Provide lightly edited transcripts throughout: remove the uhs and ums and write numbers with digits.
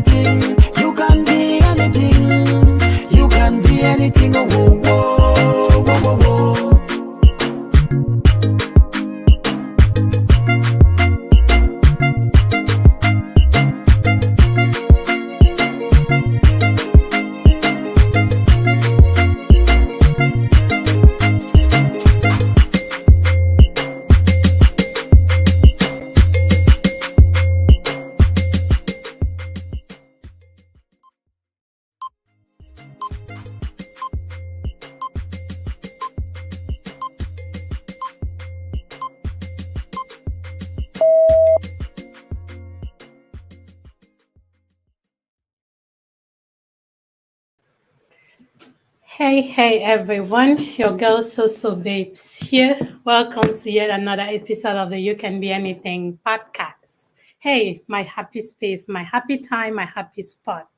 anything. You can be anything. You can be anything. Oh, whoa, whoa, whoa, whoa, whoa. Hey everyone, your girl So Babes here. Welcome to yet another episode of the You Can Be Anything podcast. Hey, my happy space, my happy time, my happy spot.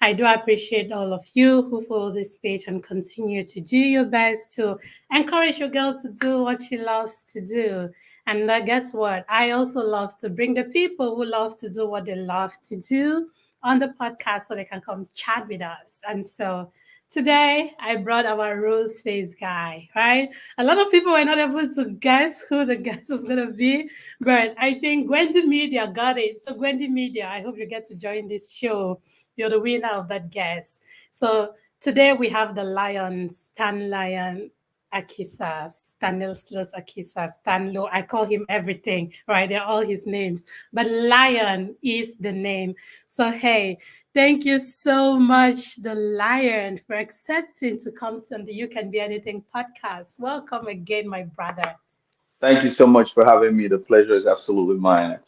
I do appreciate all of you who follow this page and continue to do your best to encourage your girl to do what she loves to do. And guess what? I also love to bring the people who love to do what they love to do on the podcast so they can come chat with us. And so today, I brought our rose face guy, right? A lot of people were not able to guess who the guest was going to be, but I think Gwendy Media got it. So, Gwendy Media, I hope you get to join this show. You're the winner of that guess. So, today we have the lion, Stanlion Akisah, Stanlo. I call him everything, right? They're all his names, but lion is the name. So, hey, thank you so much, The Lion, for accepting to come on the You Can Be Anything podcast. Welcome again, my brother. Thank you so much for having me. The pleasure is absolutely mine.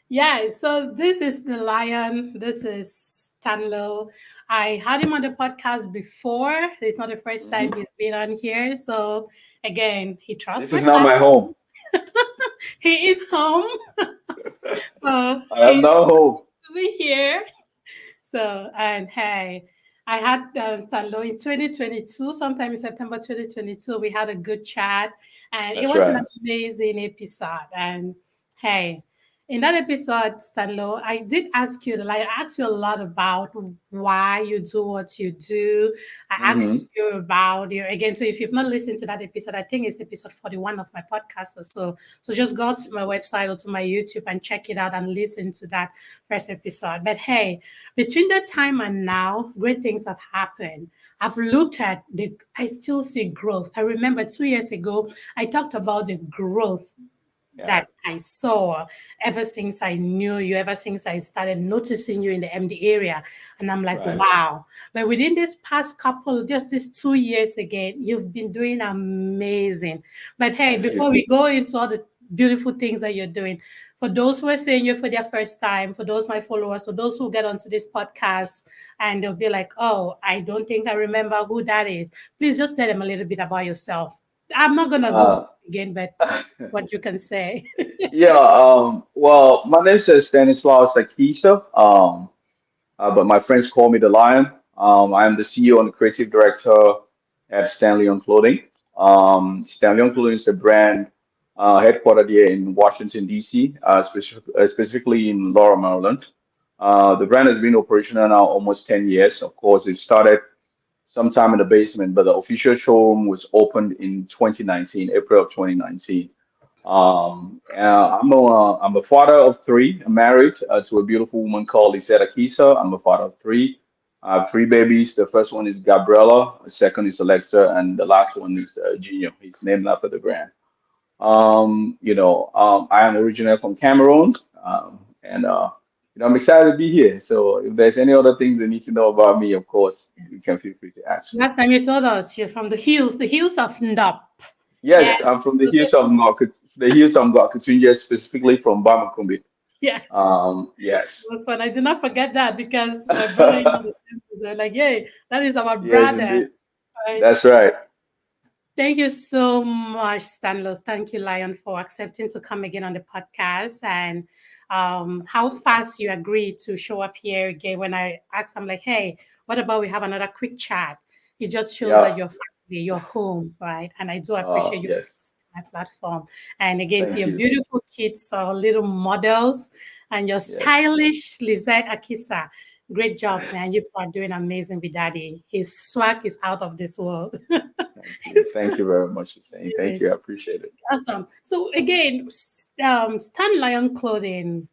Yeah, so this is The Lion. This is Stanlo. I had him on the podcast before. It's not the first time he's been on here. So again, he trusts This my is not my home. He is home. So I am not home. to be here. So, and hey, I had Stanlo in 2022, sometime in September 2022. We had a good chat, and it That's was an right. amazing episode. And hey, in that episode, Stanlo, I did ask you, like, I asked you a lot about why you do what you do. I hmm asked you about your, again, so if you've not listened to that episode, I think it's episode 41 of my podcast or so. So just go to my website or to my YouTube and check it out and listen to that first episode. But hey, between that time and now, great things have happened. I've looked at I still see growth. I remember 2 years ago, I talked about the growth Yeah. that I saw ever since I knew you, ever since I started noticing you in the MD area. And I'm like, Right. wow. But within this past couple, just these 2 years again, you've been doing amazing. But hey, Thank before you. we go into all the beautiful things that you're doing, for those who are seeing you for their first time, for those my followers, for those who get onto this podcast and they'll be like, oh, I don't think I remember who that is. Please just tell them a little bit about yourself. I'm not gonna go Uh, again, but what you can say. yeah. Well, my name is Stanislaus Akisah. But my friends call me the Lion. I am the CEO and creative director at Stanlion Clothing. Stanlion Clothing is a brand headquartered here in Washington, D.C., specifically in Laurel, Maryland. The brand has been operational now almost 10 years. Of course, it started sometime in the basement, but the official showroom was opened in 2019, April of 2019. I'm a father of three. I'm married to a beautiful woman called Lisette Akisa. I'm a father of three. I have three babies. The first one is Gabriella, the second is Alexa, and the last one is Junior. He's named after the brand. I am originally from Cameroon, and I'm excited to be here. So if there's any other things they need to know about me, of course, you can feel free to ask. Last time you told us you're from the hills of Ndop. Yes. Yes, I'm from the So hills of this, Ngok, the hills of Ngok, specifically from Bamakumbi. yes. Yes. It was fun. I did not forget that because my brother-in-law was there, like, yay, that is our Yes, brother. indeed. Right? That's right. Thank you so much, Stanlos. Thank you, Lion, for accepting to come again on the podcast and how fast you agreed to show up here again. When I asked, I'm like, hey, what about we have another quick chat? It just shows that Yeah. you're family, you're home, right? And I do appreciate you for Yes. hosting my platform. And again, to Thank your you. beautiful kids, little models. and your Yes. stylish Lizette Akisa. Great job, man. You are doing amazing with Daddy. His swag is out of this world. Thank you. It's Thank you very much for saying. Thank amazing. you. I appreciate it. Awesome. So again, Stanlion Clothing.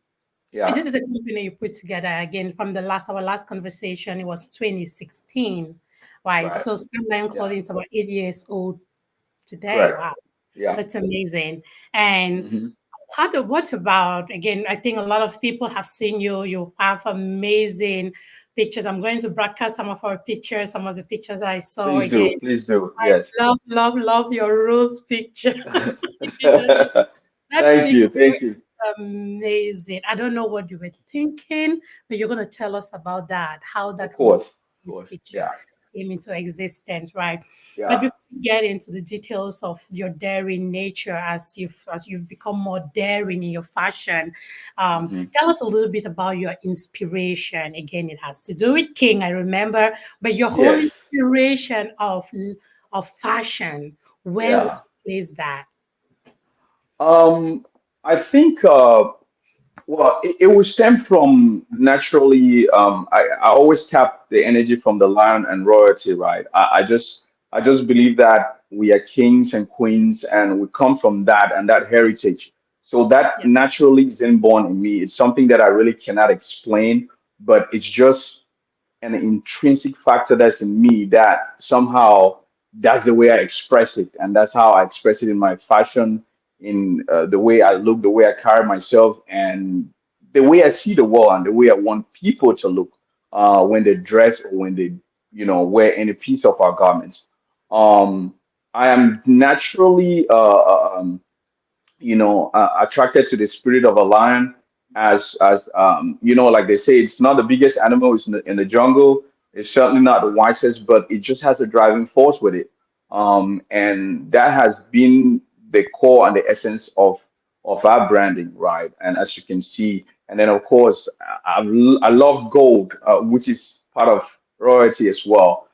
Yeah. This is a company you put together again from the last our last conversation. It was 2016, right? Right. So Stanlion Yeah. Clothing is about 8 years old today. Correct. Wow, Yeah. that's amazing. And Hmm. what about again? I think a lot of people have seen you. You have amazing pictures. I'm going to broadcast some of our pictures, some of the pictures I saw Please do. again. Please do. I Yes. love your rose picture. If you don't know, that Thank picture you. Thank you. is amazing. I don't know what you were thinking, but you're going to tell us about that, how Of that rose course. Of this course. picture Yeah. came into existence, right? But Yeah. before we get into the details of your daring nature as you've become more daring in your fashion, Hmm. tell us a little bit about your inspiration. Again, it has to do with King, I remember, but your whole Yes. inspiration of fashion, where would Yeah. you place that? Um, I think well, it will stem from naturally. I always tap the energy from the lion and royalty, right? I just believe that we are kings and queens, and we come from that and that heritage. So that Yeah, naturally is inborn in me. It's something that I really cannot explain, but it's just an intrinsic factor that's in me that somehow that's the way I express it, and that's how I express it in my fashion, in the way I look, the way I carry myself, and the way I see the world, and the way I want people to look when they dress or when they, wear any piece of our garments. Um, I am naturally attracted to the spirit of a lion, as like they say, it's not the biggest animal is in the jungle. It's certainly not the wisest, but it just has a driving force with it. And that has been the core and the essence of our branding, right? And as you can see, and then of course I love gold, which is part of royalty as well.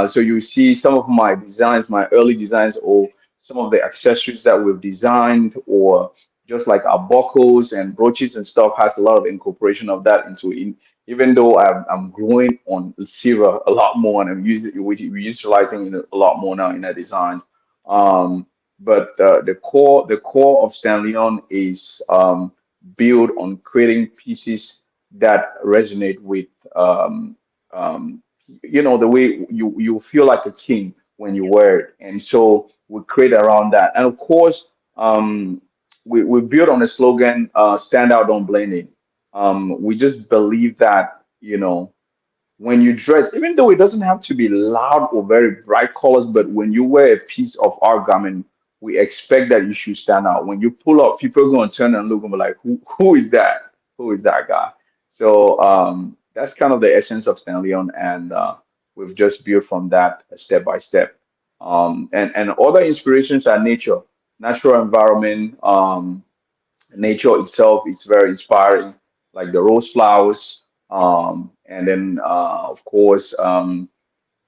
So you see some of my designs, my early designs, or some of the accessories that we've designed, or just like our buckles and brooches and stuff, has a lot of incorporation of that into it. Even though I'm growing on silver a lot more, and we're utilizing it a lot more now in our designs. Um, but the core of Stanleon is built on creating pieces that resonate with the way you feel like a king when you yeah, wear it. And so we create around that. And of course, we build on the slogan, stand out, don't blend in. We just believe that, when you dress, even though it doesn't have to be loud or very bright colors, but when you wear a piece of our garment, we expect that you should stand out. When you pull up, people are going to turn and look and be like, who is that? Who is that guy? So that's kind of the essence of Stanleon, and we've just built from that step by step. And other inspirations are nature, natural environment. Nature itself is very inspiring, like the rose flowers. And then, of course,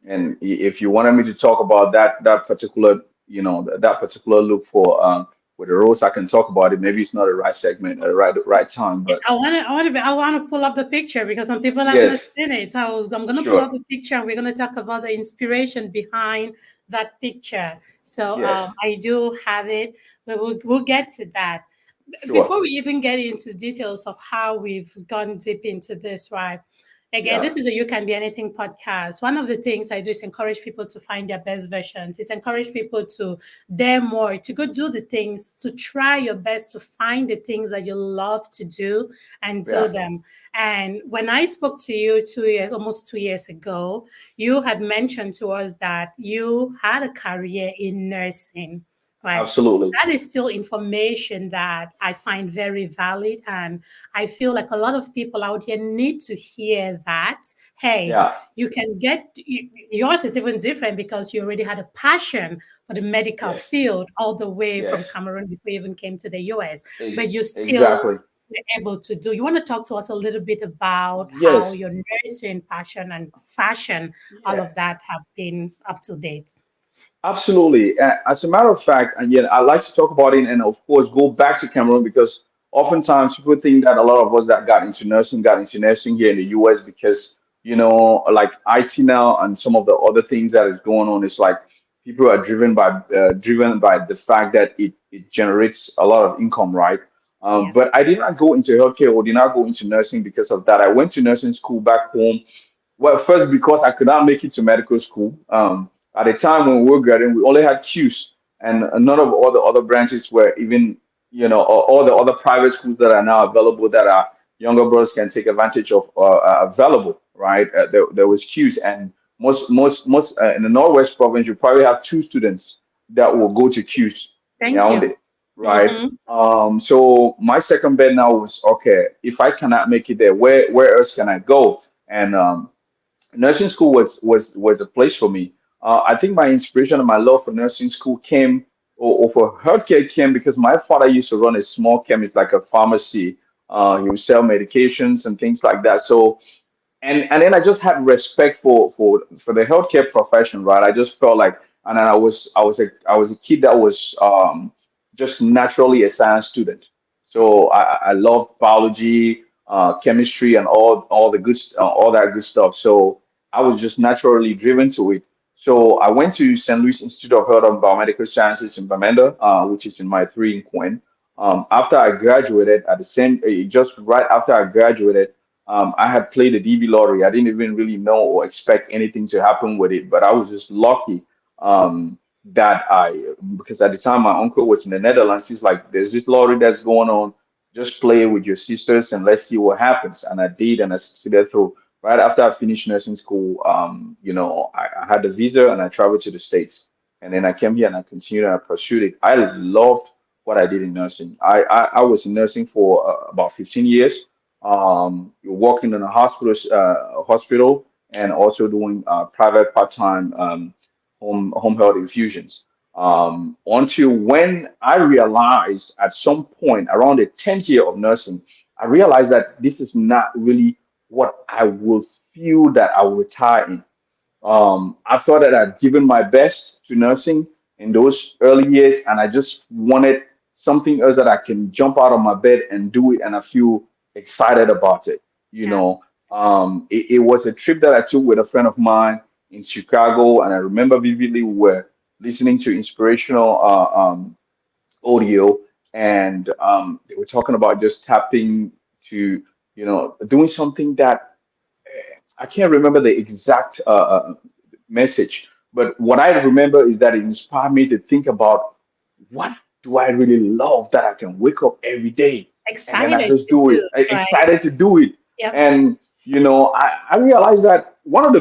if you wanted me to talk about that particular, that particular look for with the rose, I can talk about it. Maybe it's not the right segment at the right time, yeah. but I want to pull up the picture because some people have not yes, seen it. So I'm going to pull sure, up the picture and we're going to talk about the inspiration behind that picture. So yes, I do have it, but we'll get to that. sure, Before we even get into details of how we've gone deep into this, right? Again, yeah, this is a You Can Be Anything podcast. One of the things I do is encourage people to find their best versions. It's encourage people to dare more, to go do the things, to try your best to find the things that you love to do and do yeah, them. And when I spoke to you almost 2 years ago, you had mentioned to us that you had a career in nursing, right? absolutely, That is still information that I find very valid. And I feel like a lot of people out here need to hear that. Hey, yeah, you can yours is even different because you already had a passion for the medical yes, field all the way from yes, Cameroon before you even came to the US. But you still exactly, were able to do. You want to talk to us a little bit about how yes, your nursing passion and fashion, all yeah. of that have been up to date. Absolutely. As a matter of fact, and yet I like to talk about it, and of course go back to Cameroon, because oftentimes people think that a lot of us that got into nursing here in the US because, like IT now and some of the other things that is going on is like people are driven by the fact that it generates a lot of income, right? Yeah. But I did not go into healthcare or did not go into nursing because of that. I went to nursing school back home. Well, first because I could not make it to medical school. At the time when we were graduating, we only had Qs, and none of all the other branches were even, all the other private schools that are now available that our younger brothers can take advantage of are available, right? There was Qs, and most in the Northwest province, you probably have two students that will go to Qs. Thank Yeah, you. right. Mm-hmm. So my second bet now was okay. If I cannot make it there, where else can I go? And nursing school was a place for me. I think my inspiration and my love for nursing school came, or for healthcare came because my father used to run a small chemist, like a pharmacy. He would sell medications and things like that. So and then I just had respect for the healthcare profession, right? I just felt like, and then I was a kid that was just naturally a science student. So I love biology, chemistry, and all that good stuff. So I was just naturally driven to it. So I went to St. Louis Institute of Health and Biomedical Sciences in Bamenda, which is in my three in Quinn. After I graduated, just right after I graduated, I had played the DB lottery. I didn't even really know or expect anything to happen with it, but I was just lucky that because at the time my uncle was in the Netherlands. He's like, "There's this lottery that's going on. Just play with your sisters and let's see what happens." And I did, and I succeeded through. Right after I finished nursing school, I had the visa and I traveled to the States, and then I came here and I continued and I pursued it. I loved what I did in nursing. I was in nursing for about 15 years, you're working in a hospital and also doing private part-time home health infusions. Until when I realized at some point around the 10th year of nursing, I realized that this is not really what I would feel that I would retire in. I thought that I'd given my best to nursing in those early years, and I just wanted something else that I can jump out of my bed and do it, and I feel excited about it. You Yeah. know, it was a trip that I took with a friend of mine in Chicago, and I remember vividly we were listening to inspirational audio, and they were talking about just tapping to, doing something that I can't remember the exact message, but what I remember is that it inspired me to think about what do I really love that I can wake up every day and then I Excited just to do it, do, right? excited to do it. Yep. And I realized that one of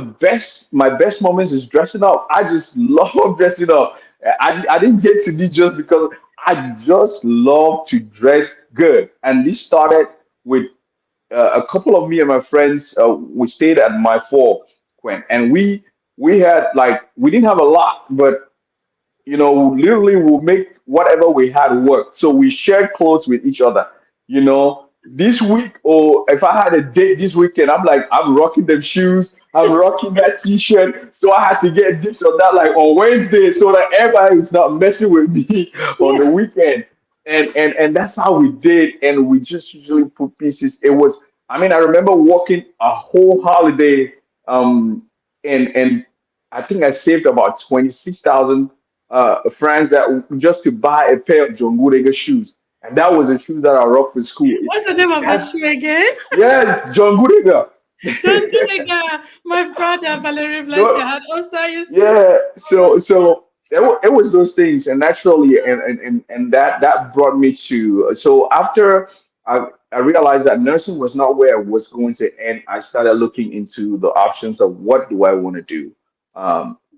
my best moments is dressing up. I just love dressing up. I didn't get to this just because I just love to dress good. And this started with a couple of me and my friends, we stayed at my four, Quinn, and we had like we didn't have a lot, but literally we'll make whatever we had work. So we shared clothes with each other. This week, or if I had a date this weekend, I'm like, I'm rocking them shoes, I'm rocking that t-shirt. So I had to get dips on that like on Wednesday so that everybody is not messing with me on the Yeah. weekend. And that's how we did. And we just usually put pieces. I mean, I remember working a whole holiday, and I think I saved about 26,000 francs that just to buy a pair of John Gudega shoes. And that was the shoes that I rocked for school. What's the name of the That's shoe again? yes, John Gudega. John Gallagher, my brother, Valerie, bless your No, heart. Also, you see. yeah. So it was those things, and naturally, and that brought me to. So after I realized that nursing was not where I was going to end, I started looking into the options of what do I want to do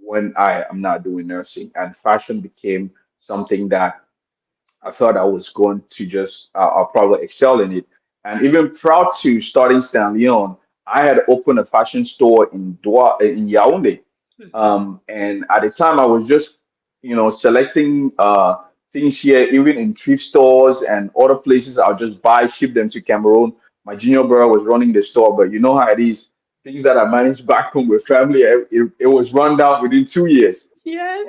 when I am not doing nursing, and fashion became something that I felt I was going to just, I'll probably excel in it. And even prior to starting Stanlion, I had opened a fashion store in Yaoundé. And at the time, I was just, selecting things here, even in thrift stores and other places. I'll just buy, ship them to Cameroon. My junior brother was running the store, but you know how it is. Things that I managed back home with family, it was run down within 2 years. Yes.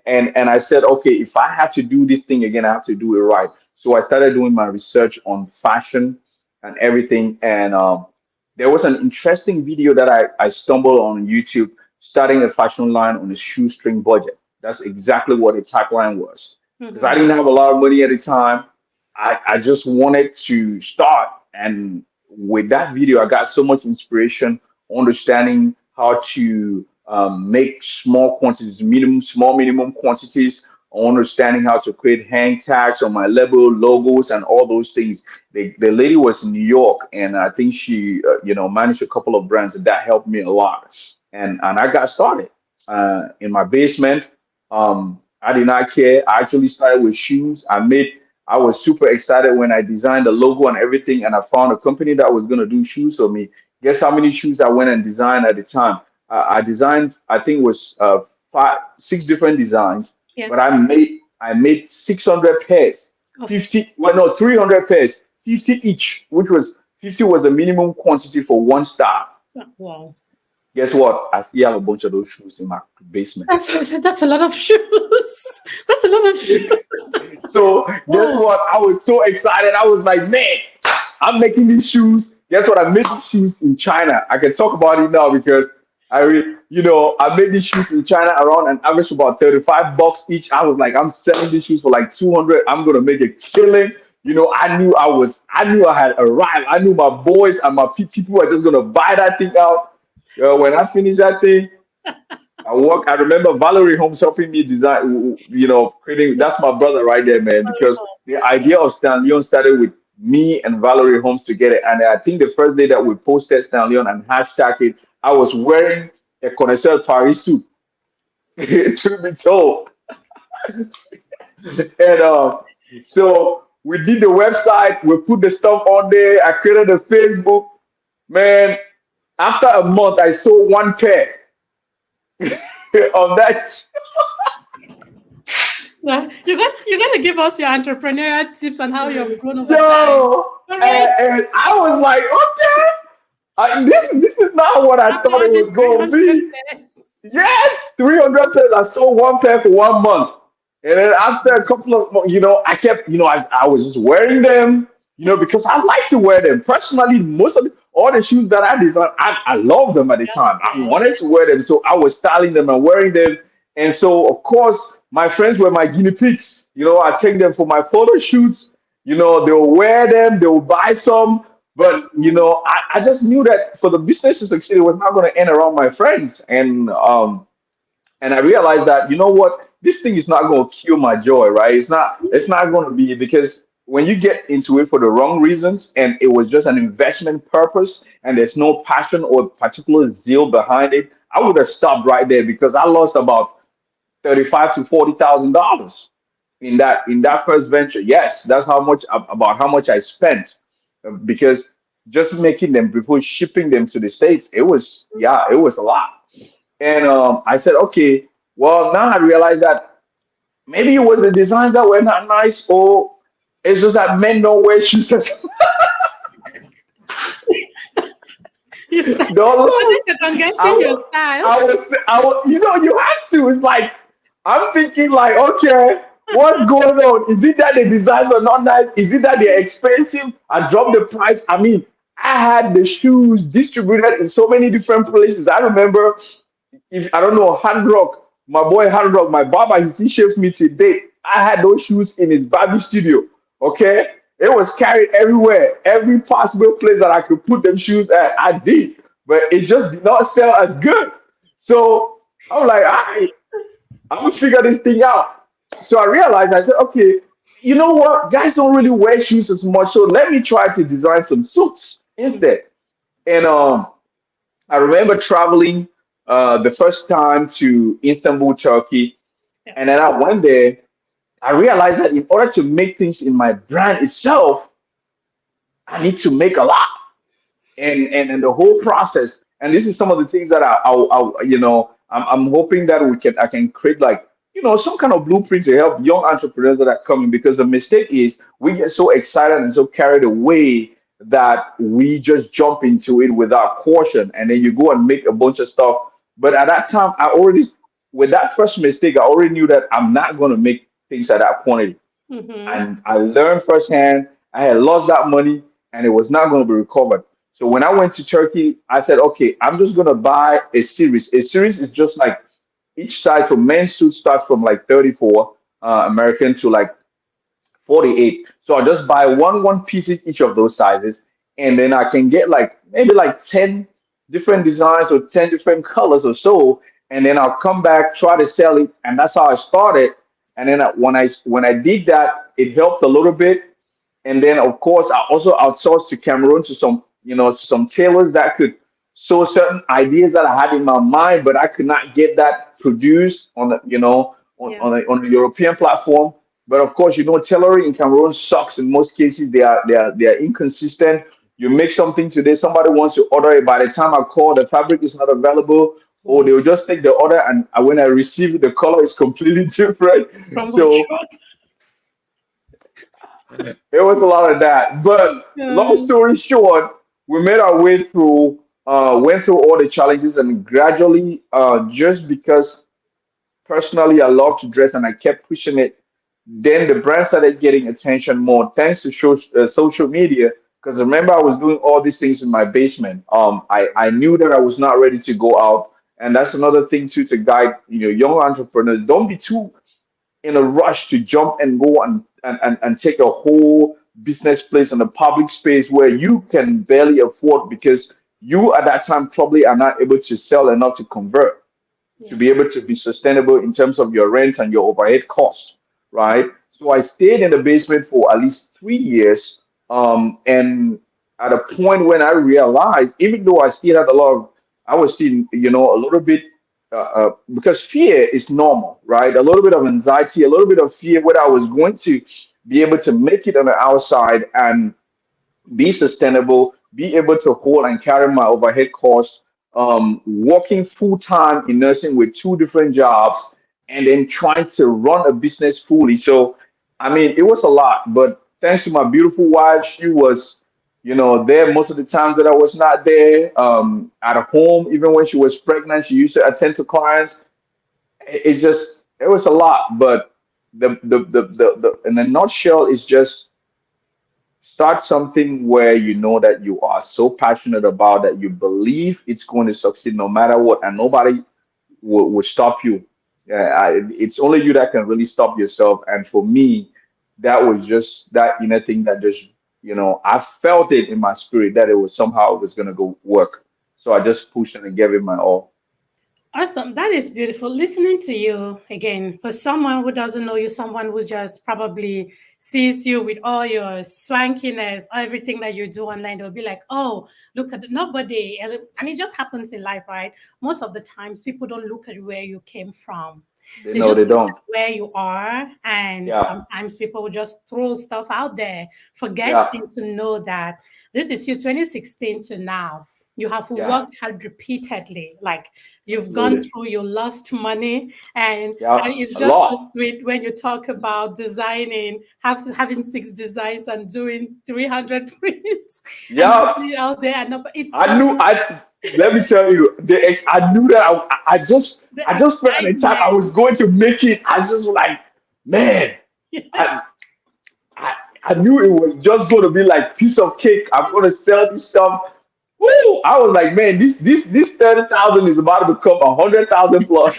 And I said, okay, if I have to do this thing again, I have to do it right. So I started doing my research on fashion and everything. And there was an interesting video that I stumbled on YouTube, starting a fashion line on a shoestring budget. That's exactly what the tagline was. Because I Mm-hmm. didn't have a lot of money at the time. I just wanted to start. And with that video, I got so much inspiration, understanding how to make small quantities, small minimum quantities, understanding how to create hang tags on my label, logos, and all those things. The lady was in New York, and I think she, managed a couple of brands, and that helped me a lot. And I got started in my basement. I did not care. I actually started with shoes. I was super excited when I designed the logo and everything, and I found a company that was going to do shoes for me. Guess how many shoes I went and designed at the time? I designed, I think it was five, six different designs, Yeah. but I made 600 pairs, Oh, 50, well, no, 300 pairs, 50 each, which was 50 was the minimum quantity for one star. wow. Guess what? I still have a bunch of those shoes in my basement. That's what I said. That's a lot of shoes. That's a lot of shoes. So guess Oh, what? I was so excited. I was like, man, I'm making these shoes. Guess what? I made these shoes in China. I can talk about it now because I made these shoes in China around an average of about $35 each. I was like, I'm selling these shoes for like 200. I'm gonna make a killing. I knew I had arrived. I knew my boys and my people were just gonna buy that thing out. When I finished that thing, I remember Valerie Holmes helping me design, creating. That's my brother right there, man. sorry, Because the Holmes. idea of Stanlion started with me and Valerie Holmes together. And I think the first day that we posted Stanlion and hashtag it, I was wearing a Connoisseur Paris suit, to be told. And so we did the website, we put the stuff on there. I created a Facebook. Man, after a month, I sold one pair of that. Yeah, you gotta give us your entrepreneurial tips on how you've grown over time. Yo, All right. and I was like, okay, this is not what I After thought all it these was going to 300 be. pairs. Yes, 300 pairs. I sold one pair for 1 month. And then after a couple of months, I kept, I was just wearing them, because I like to wear them. Personally, most of all the shoes that I designed, I love them at the Yeah, time. I yeah. wanted to wear them. So I was styling them and wearing them. And so, of course, my friends were my guinea pigs. I take them for my photo shoots. They'll wear them, they'll buy some. But, I just knew that for the business to succeed, it was not going to end around my friends. And I realized that, you know what, this thing is not going to kill my joy, right? It's not going to be, because when you get into it for the wrong reasons and it was just an investment purpose and there's no passion or particular zeal behind it, I would have stopped right there because I lost about 35 to $40,000 in that first venture. Yes, that's about how much I spent, because just making them before shipping them to the States, it was a lot. And I said, okay, well, now I realize that maybe it was the designs that were not nice, or it's just that men don't wear shoes. You start, Don't at lie. least you're I guessing your was, style. you had to. It's like, I'm thinking like, okay, what's going on? Is it that the designs are not nice? Is it that they're expensive? I dropped the price. I mean, I had the shoes distributed in so many different places. I remember, if I don't know, Hard Rock, my boy Hard Rock, my barber, he still shaves me today. I had those shoes in his barber studio. Okay, it was carried everywhere, every possible place that I could put them shoes at. I did, but it just did not sell as good. So I'm like, I'm gonna figure this thing out. So I realized, I said, okay, you know what? Guys don't really wear shoes as much, so let me try to design some suits instead. And I remember traveling the first time to Istanbul, Turkey, Yeah. and then I went there. I realized that in order to make things in my brand itself, I need to make a lot, and the whole process. And this is some of the things that I'm hoping that I can create, like, some kind of blueprint to help young entrepreneurs that are coming, because the mistake is we get so excited and so carried away that we just jump into it without caution, and then you go and make a bunch of stuff. But at that time, I already with that first mistake, I already knew that I'm not going to make things at that quantity. Mm-hmm. And I learned firsthand. I had lost that money, and it was not going to be recovered. So when I went to Turkey, I said, okay, I'm just going to buy a series. A series is just like each size for men's suit starts from like 34 American to like 48. So I just buy one pieces each of those sizes, and then I can get like maybe like 10 different designs or 10 different colors or so, and then I'll come back, try to sell it, and that's how I started. And then when I did that, it helped a little bit. And then of course I also outsourced to Cameroon to some, to some tailors that could sew certain ideas that I had in my mind, but I could not get that produced on the, Yeah. on a European platform. But of course, tailoring in Cameroon sucks in most cases. They are inconsistent. You make something today, somebody wants to order it. By the time I call, the fabric is not available, or Mm. they'll just take the order, and when I receive it, the color is completely different. From what So you it was a lot of that. But long um, story short, we made our way through, went through all the challenges, and gradually, just because personally I love to dress and I kept pushing it, then the brand started getting attention more thanks to social media. Because remember, I was doing all these things in my basement. I knew that I was not ready to go out, and that's another thing too to guide young entrepreneurs. Don't be too in a rush to jump and go and take a whole business place in a public space where you can barely afford, because you at that time probably are not able to sell enough to convert to yeah. be able to be sustainable in terms of your rent and your overhead costs, right? So I stayed in the basement for at least 3 years. And at a point when I realized, even though I still had a lot of, I was still, a little bit, because fear is normal, right? A little bit of anxiety, a little bit of fear, whether I was going to be able to make it on the outside and be sustainable, be able to hold and carry my overhead costs, working full time in nursing with two different jobs, and then trying to run a business fully. So, I mean, it was a lot, but thanks to my beautiful wife, she was, there most of the times that I was not there. At home, even when she was pregnant, she used to attend to clients. It's just, it was a lot, but in a nutshell, it's just start something where you know that you are so passionate about that you believe it's going to succeed no matter what, and nobody will stop you. Yeah, it's only you that can really stop yourself. And for me, that was just that inner thing that just, I felt it in my spirit that it was somehow it was going to go work. So I just pushed and gave it my all. Awesome. That is beautiful. Listening to you again, for someone who doesn't know you, someone who just probably sees you with all your swankiness, everything that you do online, they'll be like, oh, look at nobody. And it just happens in life, right? Most of the times, people don't look at where you came from. They They know they just look don't. at where you are. And Yeah, sometimes people will just throw stuff out there, yeah, forgetting to know that this is you 2016 to now. You have yeah, worked hard repeatedly. Like you've gone absolutely. through, you lost money, and Yeah, it's a just so lot. sweet when you talk about designing, having six designs and doing 300 prints and Yeah, putting it out there. And it's I just knew I let me tell you, I knew that the I just felt at the time I excitement. was going to make it. I just was like, man, I I, I knew it was just going to be like piece of cake. I'm going to sell this stuff. Woo! I was like, man, this 30,000 is about to become 100,000 plus.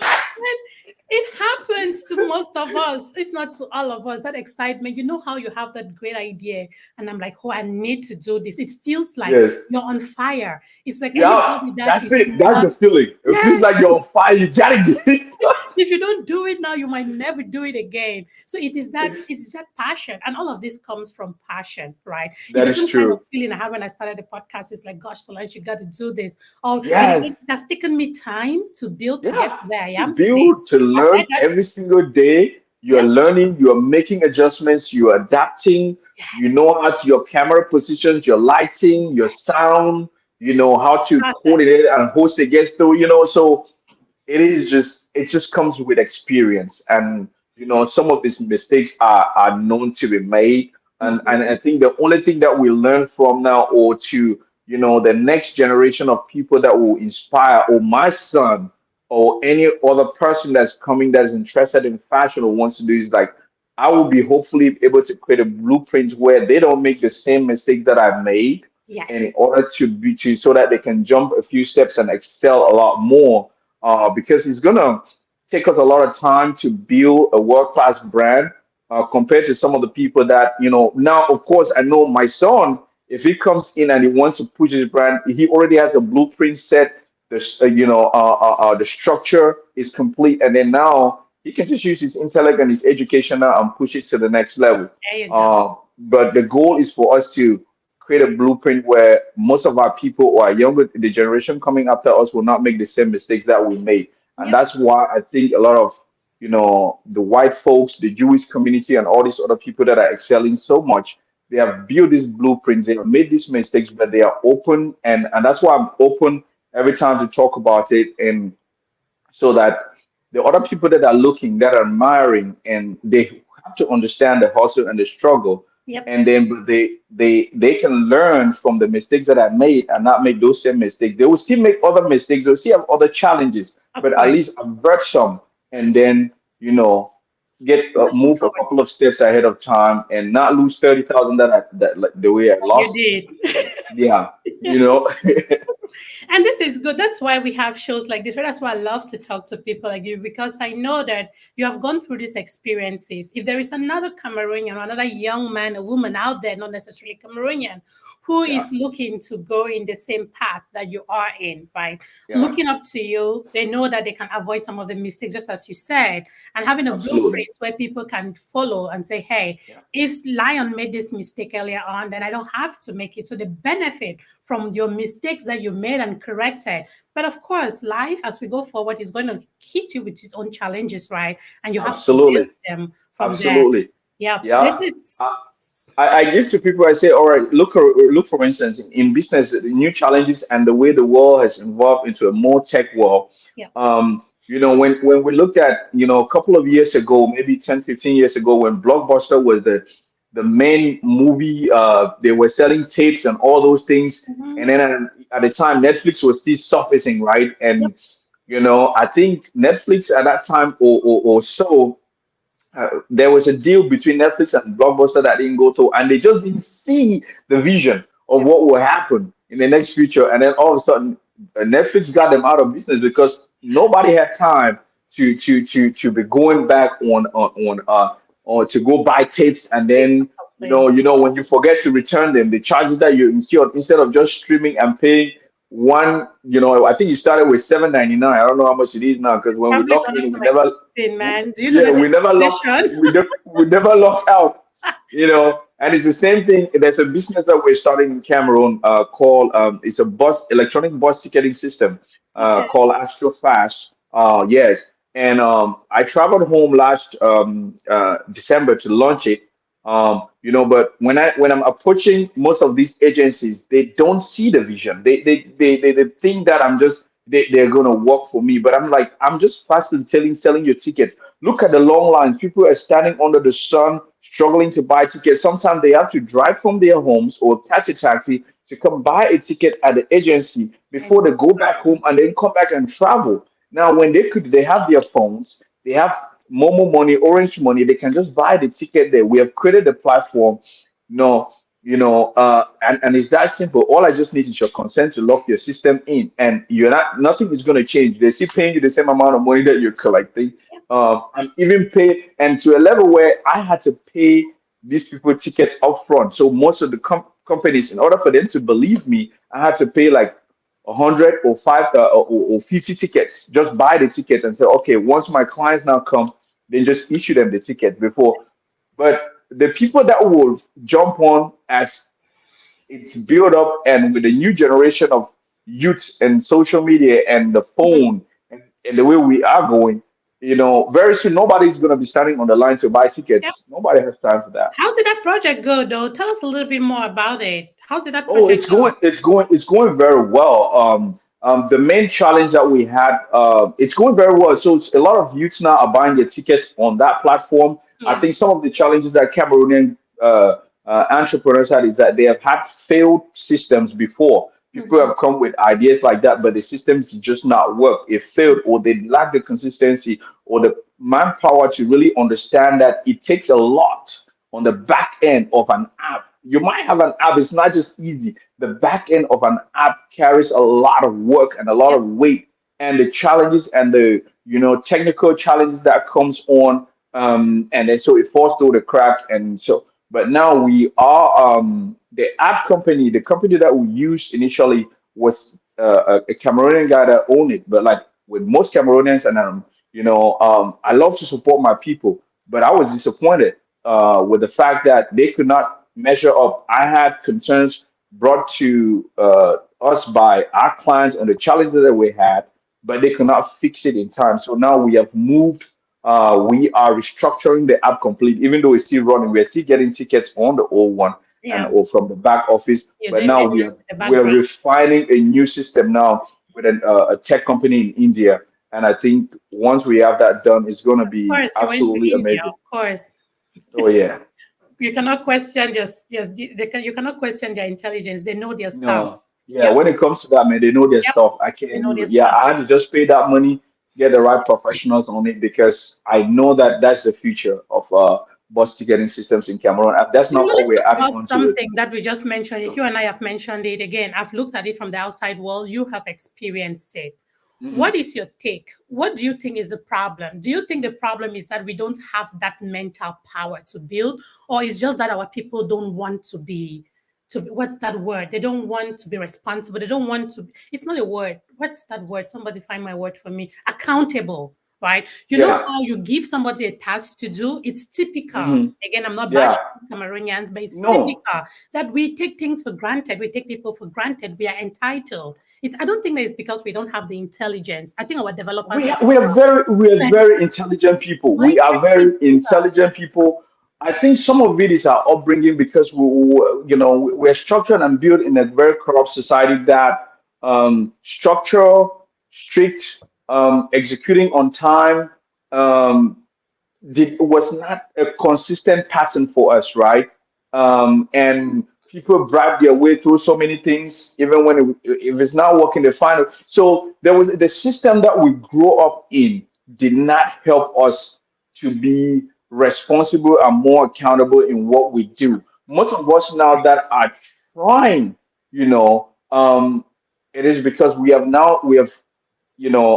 And it happens to most of us, if not to all of us, that excitement. You know how you have that great idea, and I'm like, oh, I need to do this. It feels like Yes. you're on fire. It's like Yeah, anybody that that's is it. That's not, the feeling. It feels yes, like you're on fire. You gotta get it done. if you don't do it now, you might never do it again. So It's it's that passion. And all of this comes from passion, right? It's that the is same kind of true. feeling I had when I started the podcast. It's like, gosh, Solange, you got to do this. Or and it Yes. has taken me time to build to get Yeah, to where I to am today. build, to I've learn let that, every single day. You're yeah, learning, you're making adjustments, you're adapting. You yes, know how to your camera positions, your lighting, your sound. You know how to process. coordinate and host a guest. So so it just comes with experience, and some of these mistakes are known to be made, and Mhm. I think the only thing that we learn from now, or to the next generation of people that will inspire, or my son or any other person that's coming that is interested in fashion or wants to do is like, I will be hopefully able to create a blueprint where they don't make the same mistakes that I made, and in Yes. order to be to so that they can jump a few steps and excel a lot more. Because it's gonna take us a lot of time to build a world class brand, compared to some of the people that, now of course I know my son, if he comes in and he wants to push his brand, he already has a blueprint set. The structure is complete, and then now he can just use his intellect and his education now and push it to the next level. There you go. But the goal is for us to create a blueprint where most of our people or our younger the generation coming after us will not make the same mistakes that we made. And Yep. that's why I think a lot of, the white folks, the Jewish community, and all these other people that are excelling so much, they have built these blueprints, they have made these mistakes, but they are open, and that's why I'm open every time to talk about it, and so that the other people that are looking, that are admiring, and they have to understand the hustle and the struggle, Yep. and then they can learn from the mistakes that I made and not make those same mistakes. They will still make other mistakes, they'll still have other challenges, Of but at course. least avert some, and then get Just move move a forward. couple of steps ahead of time and not lose 30,000 that like the way I You lost. did. Yeah, Yeah. you know. And this is good. That's why we have shows like this. Right? That's why I love to talk to people like you, because I know that you have gone through these experiences. If there is another Cameroonian or another young man or woman out there, not necessarily Cameroonian, who Yeah, is looking to go in the same path that you are in, right? yeah, Looking up to you, they know that they can avoid some of the mistakes, just as you said, and having a absolutely. blueprint where people can follow and say, hey, Yeah, if Lion made this mistake earlier on, then I don't have to make it. So the benefit from your mistakes that you made and corrected. But of course, life as we go forward is going to hit you with its own challenges, right? And you have to deal absolutely. with them from there. Absolutely. Yeah, this Yeah. I, is I give to people, I say, all right, look for instance, in business, the new challenges and the way the world has evolved into a more tech world. yeah, When we looked at, a couple of years ago, maybe 10, 15 years ago, when Blockbuster was the main movie, they were selling tapes and all those things. And mhm, then at the time, Netflix was still surfacing, right? yep, And, I think Netflix at that time or so, there was a deal between Netflix and Blockbuster that didn't go through, and they just didn't see the vision of yep, what will happen in the next future. And then all of a sudden, Netflix got them out of business because nobody had time to be going back on to go buy tapes, and then exactly. when you forget to return them, the charges that you incurred instead of just streaming and paying one. I think it started with 7.99. I don't know how much it is now because It's when we probably lock gone up in, to we like never. 16, man. Do you know Yeah, the we latest never lock. inflation? We never lock out. And it's the same thing. There's a business that we're starting in Cameroon, called it's a electronic bus ticketing system, Okay. called Astrofast. Yes, and I traveled home last December to launch it. But when I'm approaching most of these agencies, they don't see the vision. They think that they're gonna work for me, but I'm just facilitating selling your ticket. Look at the long lines. People are standing under the sun, struggling to buy tickets. Sometimes they have to drive from their homes or catch a taxi to come buy a ticket at the agency And before they go back home and then come back and travel. Now, when they have their phones, they have Momo money, Orange money, they can just buy the ticket there. We have created a platform. No, and it's that simple. All I just need is your consent to lock your system in, and nothing is going to change. They're still paying you the same amount of money that you're collecting. I'm even pay, and to a level where I had to pay these people tickets upfront. So most of the companies, in order for them to believe me, I had to pay like 100 or 50 tickets. Just buy the tickets and say, okay, once my clients now come, then just issue them the ticket before. But the people that will jump on as it's built up, and with the new generation of youth and social media and the mhm, phone, and the way we are going, very soon nobody's going to be standing on the line to buy yep. tickets. Nobody has time for that. How did that project go, though? Tell us a little bit more about it. How did that Oh, project go? it's going very well. The main challenge that we had, it's going very well. So a lot of youths now are buying their tickets on that platform. I Yeah. think some of the challenges that Cameroonian entrepreneurs had is that they have had failed systems before. People have come with ideas like that, but the systems just not work. It failed, or they lack the consistency or the manpower to really understand that it takes a lot on the back end of an app. You might have an app, it's not just easy. The back end of an app carries a lot of work and a lot Yeah. of weight, and the challenges and the technical challenges that comes on, and then so it falls through the crack. And so but now we are, the app company, the company that we used initially was a Cameroonian guy that owned it. But like with most Cameroonians, and I love to support my people, but I was disappointed with the fact that they could not measure up. I had concerns brought to us by our clients and the challenges that we had, but they could not fix it in time. So now we have moved. We are restructuring the app completely, even though it's still running. We're still getting tickets on the old one and Yeah. or from the back office. You're But doing now maintenance in the we're background. refining a new system now with a tech company in India. And I think once we have that done, it's going to Of be course, you went to absolutely India. amazing. Of course, Oh yeah. you cannot question you cannot question their intelligence. They know their stuff. No. Yeah, Yep. when it comes to that, man, they know their Yep. stuff. I can't They know their yeah, stuff. I had to just pay that money, get the right professionals on it, because I know that that's the future of bus ticketing systems in Cameroon. And that's You not know, all let's we're talk adding about on to it. something that we just mentioned. You and I have mentioned it again. I've looked at it from the outside world. You have experienced it. What Mhm. is your take? What do you think is the problem? Do you think the problem is that we don't have that mental power to build, or is just that our people don't want what's that word? They don't want to be responsible. They don't want to. It's not a word. What's that word? Somebody find my word for me. Accountable, right? You know Yeah. how you give somebody a task to do? It's typical. Hmm. Again, I'm not Yeah. bashing Cameroonians, but it's No. typical that we take things for granted. We take people for granted. We are entitled. I don't think that it's because we don't have the intelligence. I think our developers are We are smart. very intelligent people. We are Mindset very is bigger. intelligent people. I think some of it is our upbringing, because we're structured and built in a very corrupt society that structure, strict, executing on time, um, was not a consistent pattern for us, right? And people bribe their way through so many things, even when if it's not working, they find it. So there was the system that we grew up in did not help us to be responsible and more accountable in what we do. Most of us now that are trying, you know, it is because we have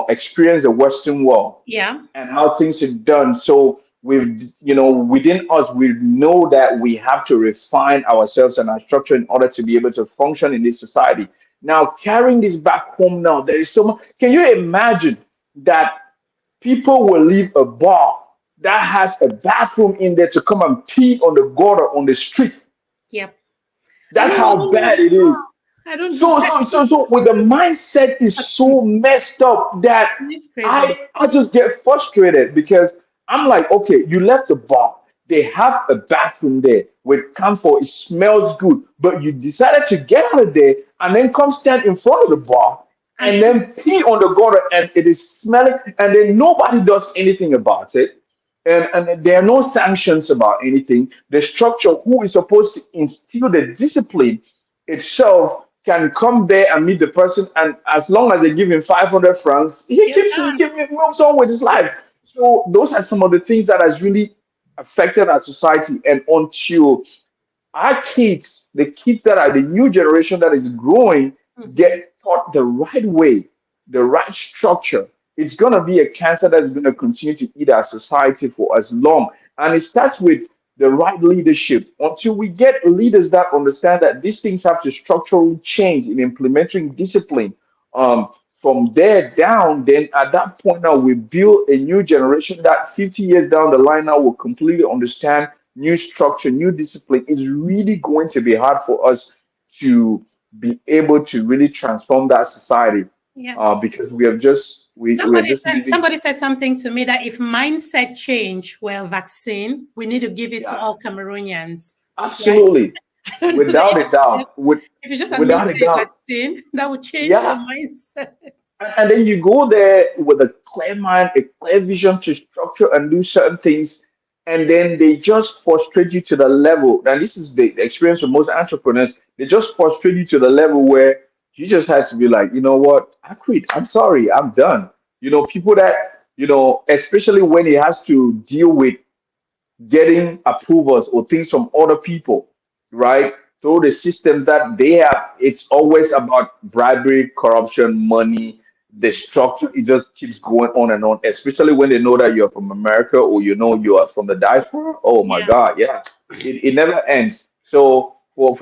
experienced the Western world Yeah. and how things are done. So within us, we know that we have to refine ourselves and our structure in order to be able to function in this society. Now, carrying this back home now, there is so much. Can you imagine that people will leave a bar that has a bathroom in there to come and pee on the gutter on the street? Yep. I That's don't I how don't do bad that. it is. I don't do So, that. so, so, so, with the mindset is so messed up that It's crazy. I just get frustrated, because I'm like, okay, you left the bar. They have a bathroom there with comfort. It smells good, but you decided to get out of there and then come stand in front of the bar And and then pee on the gutter, and it is smelling, and then nobody does anything about it. And there are no sanctions about anything. The structure, who is supposed to instill the discipline itself, can come there and meet the person, and as long as they give him 500 francs, you're done. he moves on with his life. So those are some of the things that has really affected our society. And until our kids, the kids that are the new generation that is growing, Mhm. get taught the right way, the right structure, it's going to be a cancer that's going to continue to eat our society for as long. And it starts with the right leadership. Until we get leaders that understand that these things have to structurally change in implementing discipline, um, from there down, then at that point now we build a new generation that 50 years down the line now will completely understand new structure, new discipline. Is really going to be hard for us to be able to really transform that society, Yeah. because we're Somebody just said living. somebody said something to me that if mindset change were a vaccine, we need to give it to Yeah, all Cameroonians. Right? absolutely, I don't know without a doubt, if you just without administer a a doubt. vaccine, that would change your Yeah. mindset. And then you go there with a clear mind, a clear vision to structure and do certain things, and then they just frustrate you to the level. And this is the experience with most entrepreneurs. They just frustrate you to the level where he just had to be like, you know what, I quit. I'm sorry, I'm done. People that, especially when he has to deal with getting approvals or things from other people, right? Through the systems that they have, it's always about bribery, corruption, money. The structure, it just keeps going on and on, especially when they know that you're from America or you are from the diaspora. Oh my Yeah. God, yeah. It never ends. So for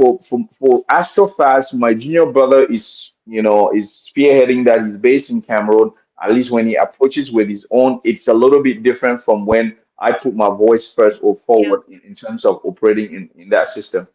Astrofast, my junior brother is spearheading that. He's based in Cameroon. At least when he approaches with his own, it's a little bit different from when I put my voice first or Yeah. forward in terms of operating in that system.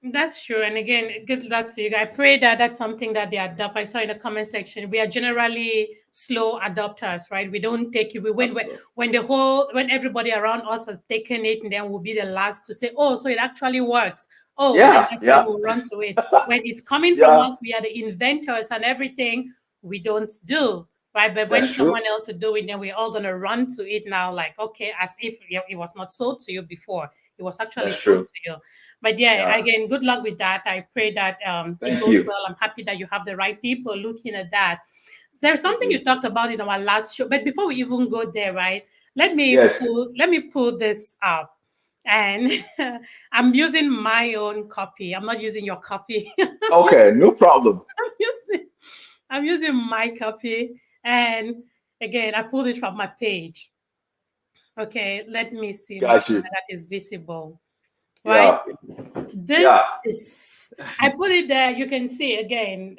That's true. And again, good luck to you. I pray that that's something that they adopt. I saw in the comment section, we are generally slow adopters, right? We don't take it. We wait Absolutely. when everybody around us has taken it, and then we'll be the last to say, oh, so it actually works. Oh, then Yeah, that's when yeah, we'll run to it. When it's coming from yeah. us, we are the inventors and everything we don't do. Right. But when That's true. someone else is doing, then we're all gonna run to it now, like, okay, as if it was not sold to you before. It was actually That's sold true. to you. But yeah, Yeah. again, good luck with that. I pray that it Thank goes you. well. I'm happy that you have the right people looking at that. There's something Mhm. you talked about in our last show, but before we even go there, right? Yes. Let me pull this up, and I'm using my own copy. I'm not using your copy. Okay, no problem. using I'm using my copy, and again, I pulled it from my page. Okay, let me see. Make Got sure you. that is visible. Right? Yeah. This Yeah. is, I put it there. You can see again,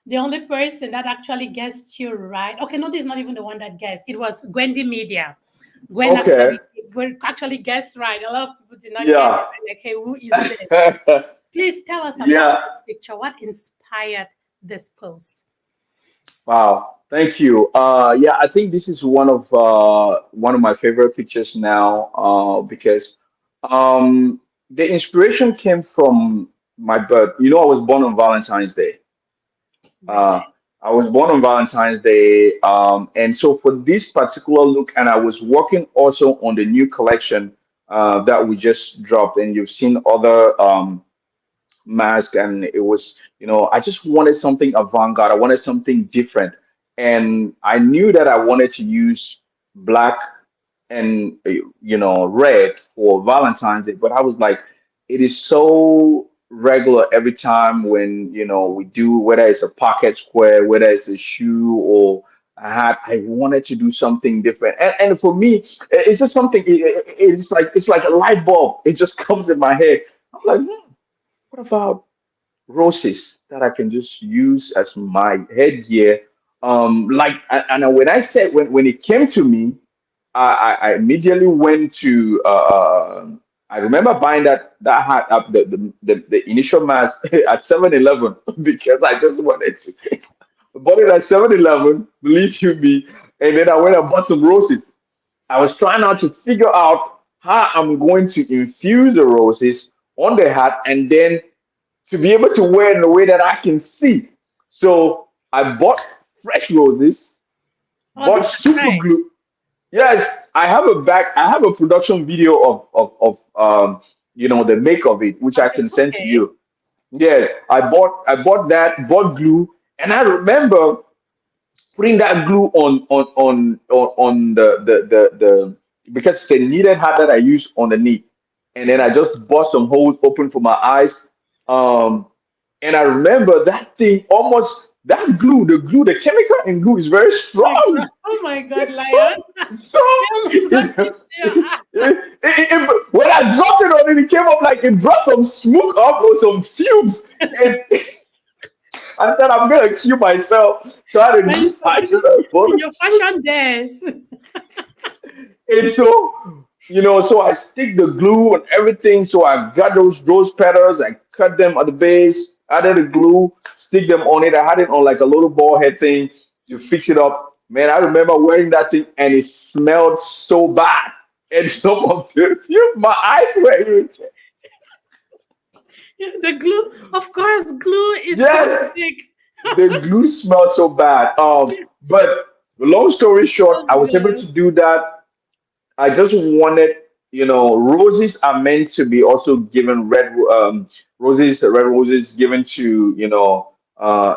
the only person that actually guessed you right. Okay, no, this is not even the one that guessed. It was Gwendy Media. Okay. Gwen actually guessed right. A lot of people did not get it. Yeah. Like, hey, who is this? Please tell us about Yeah. this picture. What inspired this post? Wow. Thank you. Yeah, I think this is one of my favorite pictures now, because um the inspiration came from my birth. I was born on Valentine's Day. Uh, Okay. I was born on Valentine's Day, and so for this particular look, and I was working also on the new collection that we just dropped, and you've seen other mask, and it was, I just wanted something avant-garde. I wanted something different, and I knew that I wanted to use black and red for Valentine's Day, but I was like, it is so regular every time when we do, whether it's a pocket square, whether it's a shoe or a hat. I wanted to do something different, and for me, it's just something. It's like a light bulb. It just comes in my head. I'm like, what about roses that I can just use as my headgear? And when I said when it came to me, I immediately went to. I remember buying that hat up the initial mask at 7-Eleven because I just wanted to. I bought it at 7-Eleven, believe you me, and then I went and bought some roses. I was trying out to figure out how I'm going to infuse the roses on the hat and then to be able to wear in a way that I can see. So I bought fresh roses, Oh, bought this is super right. glue. Yes, I have a back. I have a production video of the make of it, which Of I this, can send to okay. you. Yes, I bought that, bought glue, and I remember putting that glue on the because it's a kneaded hat that I use on the knee, and then I just bought some holes open for my eyes. Um, and I remember that thing almost that glue, the chemical in glue is very My God. strong. Oh my God, It's Lion. so so. I almost got it there. When I dropped it on it, it came up like it brought some smoke up or some fumes, and I said, I'm gonna kill myself trying to do fashion In photo your shoot. fashion days. And so I stick the glue and everything. So I got those rose petals, I cut them at the base, added the glue, stick them on it. I had it on like a little ball head thing to fix it up. Man, I remember wearing that thing and it smelled so bad. And some of my eyes were irritated. Yeah, the glue, of course, glue is Yes, toxic. the glue smelled so bad. But long story short, Oh I was able God. to do that. I just wanted, roses are meant to be also given red roses given to,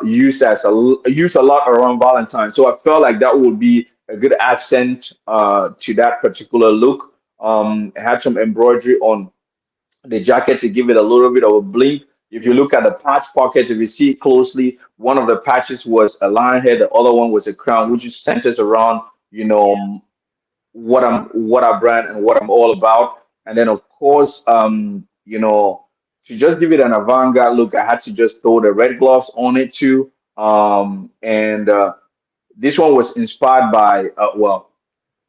used a lot around Valentine's. So I felt like that would be a good accent to that particular look. It had some embroidery on the jacket to give it a little bit of a blink. If you Yeah. look at the patch pockets, if you see it closely, one of the patches was a lion head, the other one was a crown, which just centers around, you Yeah. know, what I brand and what I'm all about. And then of course, to just give it an avant-garde look, I had to just throw the red gloves on it too. And this one was inspired by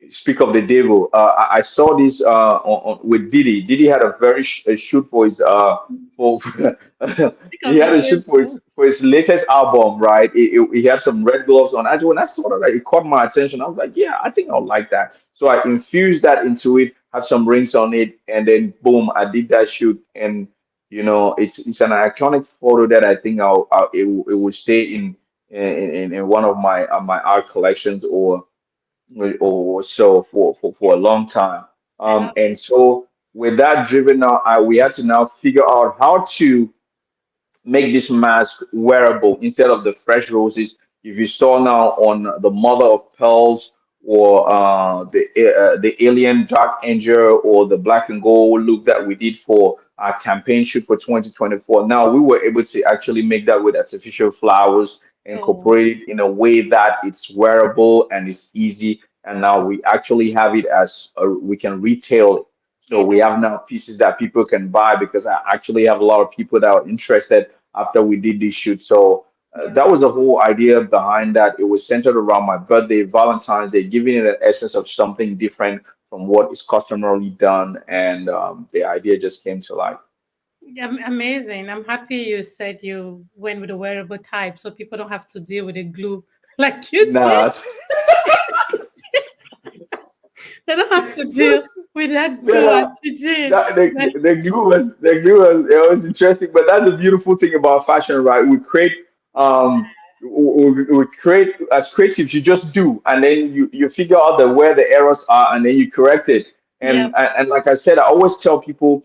speak of the devil. I saw this with Diddy. Diddy had a shoot for his for Think he of had the a shoot devil. for his latest album, right? He had some red gloves on. Actually, when I saw that, like, it caught my attention. I was like, yeah, I think I'll like that. So I infused that into it, had some rings on it, and then boom, I did that shoot. And it's an iconic photo that I think it will stay in one of my art collections or so for Yeah. a long time. I love And it. so with that driven now, we had to now figure out how to make this mask wearable instead of the fresh roses. If you saw now on the mother of pearls or the alien dark angel or the black and gold look that we did for our campaign shoot for 2024, now we were able to actually make that with artificial flowers, Oh, incorporate it in a way that it's wearable and it's easy. And now we actually have it as we can retail it. So yeah. we have now pieces that people can buy because I actually have a lot of people that are interested after we did this shoot. So Yeah. that was the whole idea behind that. It was centered around my birthday, Valentine's Day, giving it an essence of something different from what is customarily done. And the idea just came to life. Yeah, amazing. I'm happy you said you went with the wearable type so people don't have to deal with the glue like you did. Nah, They don't have to deal with that glue yeah, as you did. that Like, it was interesting, but that's the beautiful thing about fashion, right? We create as creatives, you just do, and then you figure out where the errors are, and then you correct it. yeah, And like I said, I always tell people,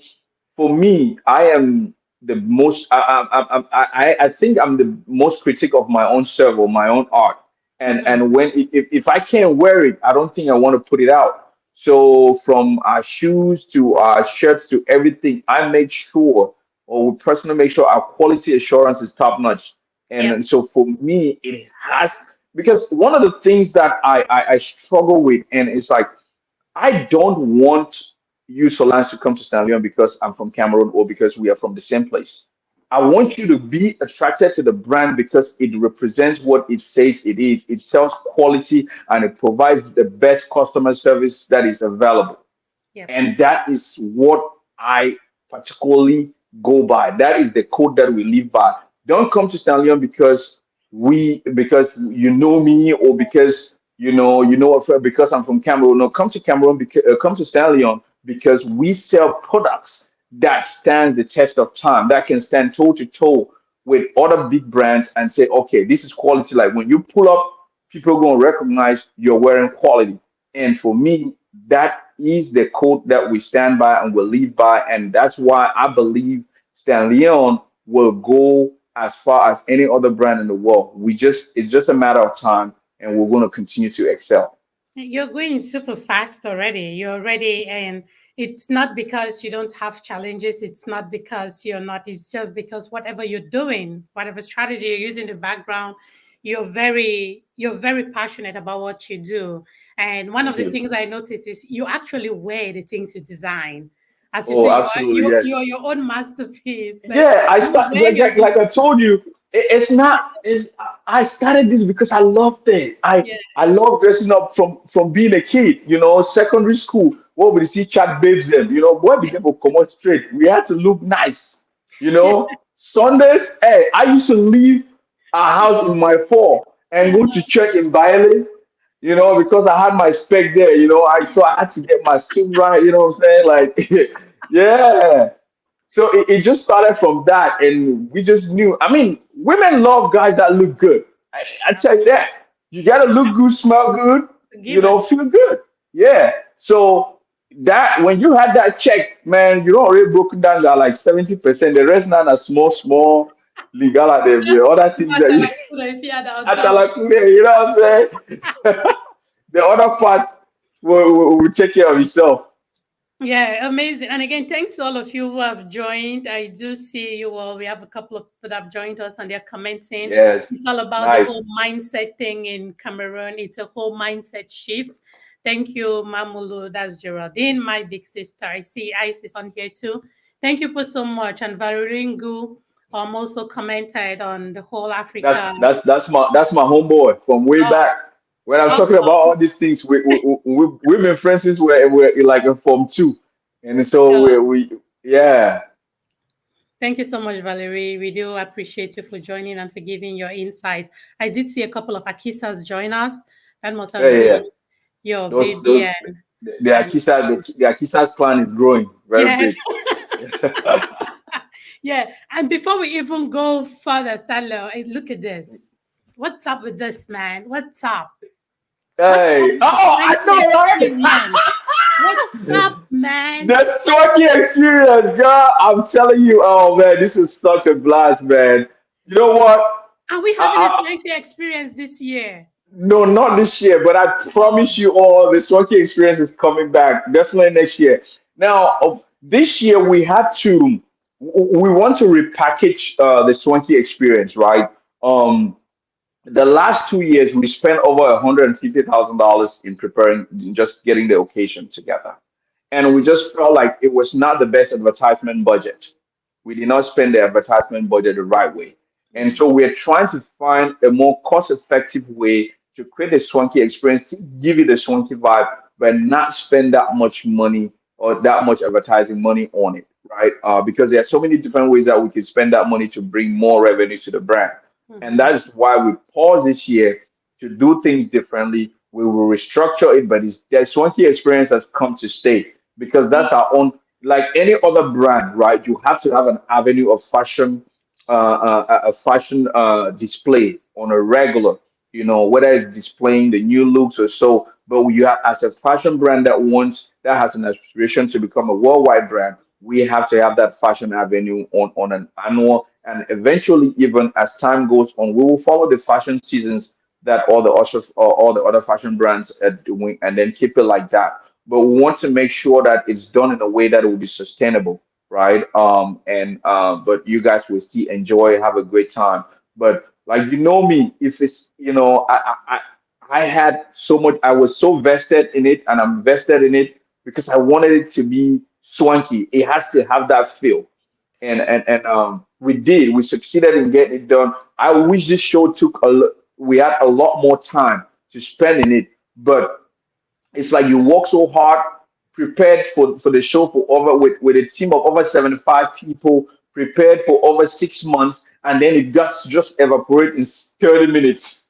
for me, I am the most. I think I'm the most critic of my own self or my own art. mhm, And if I can't wear it, I don't think I want to put it out. So from our shoes to our shirts to everything, I make sure, or we personally make sure, our quality assurance is top notch. yeah, So for me, it has, because one of the things that I struggle with, and it's like, I don't want you, Solange, to come to Stanlion because I'm from Cameroon or because we are from the same place. I want you to be attracted to the brand because it represents what it says it is. It sells quality and it provides the best customer service that is available. yeah, And that is what I particularly go by. That is the code that we live by. Don't come to Stanlion because you know me or because because I'm from Cameroon. No, come to Cameroon because come to Stanlion because we sell products that stand the test of time, that can stand toe to toe with other big brands and say, okay, this is quality. Like when you pull up, people are going to recognize you're wearing quality. And for me, that is the code that we stand by and will live by. And that's why I believe Stan Leon will go as far as any other brand in the world. It's just a matter of time and we're going to continue to excel. you're going super fast already. You're already, and it's not because you don't have challenges. It's not because you're not. It's just because whatever you're doing, whatever strategy you're using in the background, you're very passionate about what you do. And one of Thank the you. things I notice is you actually wear the things you design. As you say, Oh, you are absolutely, you yes. you're your own masterpiece. Like Yeah, I you start wear your like I told you, it's not it's I started this because I loved it. yeah, I love dressing up from being a kid, secondary school, what would you see chat babes them, boy be able to come out straight. We had to look nice, yeah, Sundays, hey, I used to leave our house in my four and go to church in Baile, because I had my spec there, I had to get my suit right, you know what I'm saying? Like yeah. So it just started from that, and we just knew. I mean, women love guys that look good. I tell you that. You gotta look good, smell good, it's a given. feel good. Yeah. So that when you had that check, man, you're already broken down to like 70%. The rest now are small, small. Ligala de other things that you If you had outdoor. Atalakume, you know what I'm saying? The other parts will take care of itself. Yeah, amazing. And again, thanks to all of you who have joined. I do see you all. We have a couple of people that have joined us and they're commenting. Yes. It's all about the Nice. whole mindset thing in Cameroon. It's a whole mindset shift. Thank you, Mamulu. That's Geraldine, my big sister. I see Isis on here too. Thank you for so much. And Varuringu also commented on the whole Africa. That's my homeboy from way Oh, back. When I'm talking about awesome. all these things, we've been friends since we're like in Form 2. And so we yeah. Thank you so much, Valerie. We do appreciate you for joining and for giving your insights. I did see a couple of Akisas join us. That must Yeah, have yeah, yeah. been your Those baby the and Akisa's plan is growing very yes. big. Yeah. And before we even go further, Stanlo, look at this. What's up with this, man? What's up? What's up Hey, with the oh, I Swanky know, right? experience? What's up, man? The Stocky experience, girl. I'm telling you, oh man, this was such a blast, man. You know what? Are we having a I, Swanky experience this year? No, not this year, but I Oh, promise you all the Swanky experience is coming back definitely next year. Now, of this year, we want to repackage the Swanky experience, right? Um, the last 2 years, we spent over $150,000 in preparing, just getting the occasion together. And we just felt like it was not the best advertisement budget. We did not spend the advertisement budget the right way. And so we're trying to find a more cost-effective way to create a swanky experience to give you the swanky vibe, but not spend that much money or that much advertising money on it, right? Because there are so many different ways that we can spend that money to bring more revenue to the brand. And mhm. that is why we pause this year to do things differently. We will restructure it, but the swanky experience has come to stay because that's our own, like any other brand, right? You have to have an avenue of fashion, a fashion display on a regular, whether it's displaying the new looks or so. But you have, as a fashion brand that has an aspiration to become a worldwide brand, we have to have that fashion avenue on an annual, and eventually, even as time goes on, we will follow the fashion seasons that all the ushers or all the other fashion brands are doing, and then keep it like that. But we want to make sure that it's done in a way that it will be sustainable, right? And but you guys will still enjoy, have a great time. But like me, if it's I had so much, I was so vested in it, and I'm vested in it because I wanted it to be swanky. It has to have that feel, and we succeeded in getting it done. I wish this show we had a lot more time to spend in it, but it's like you work so hard, prepared for the show for over with a team of over 75 people, prepared for over 6 months, and then it just evaporate in 30 minutes.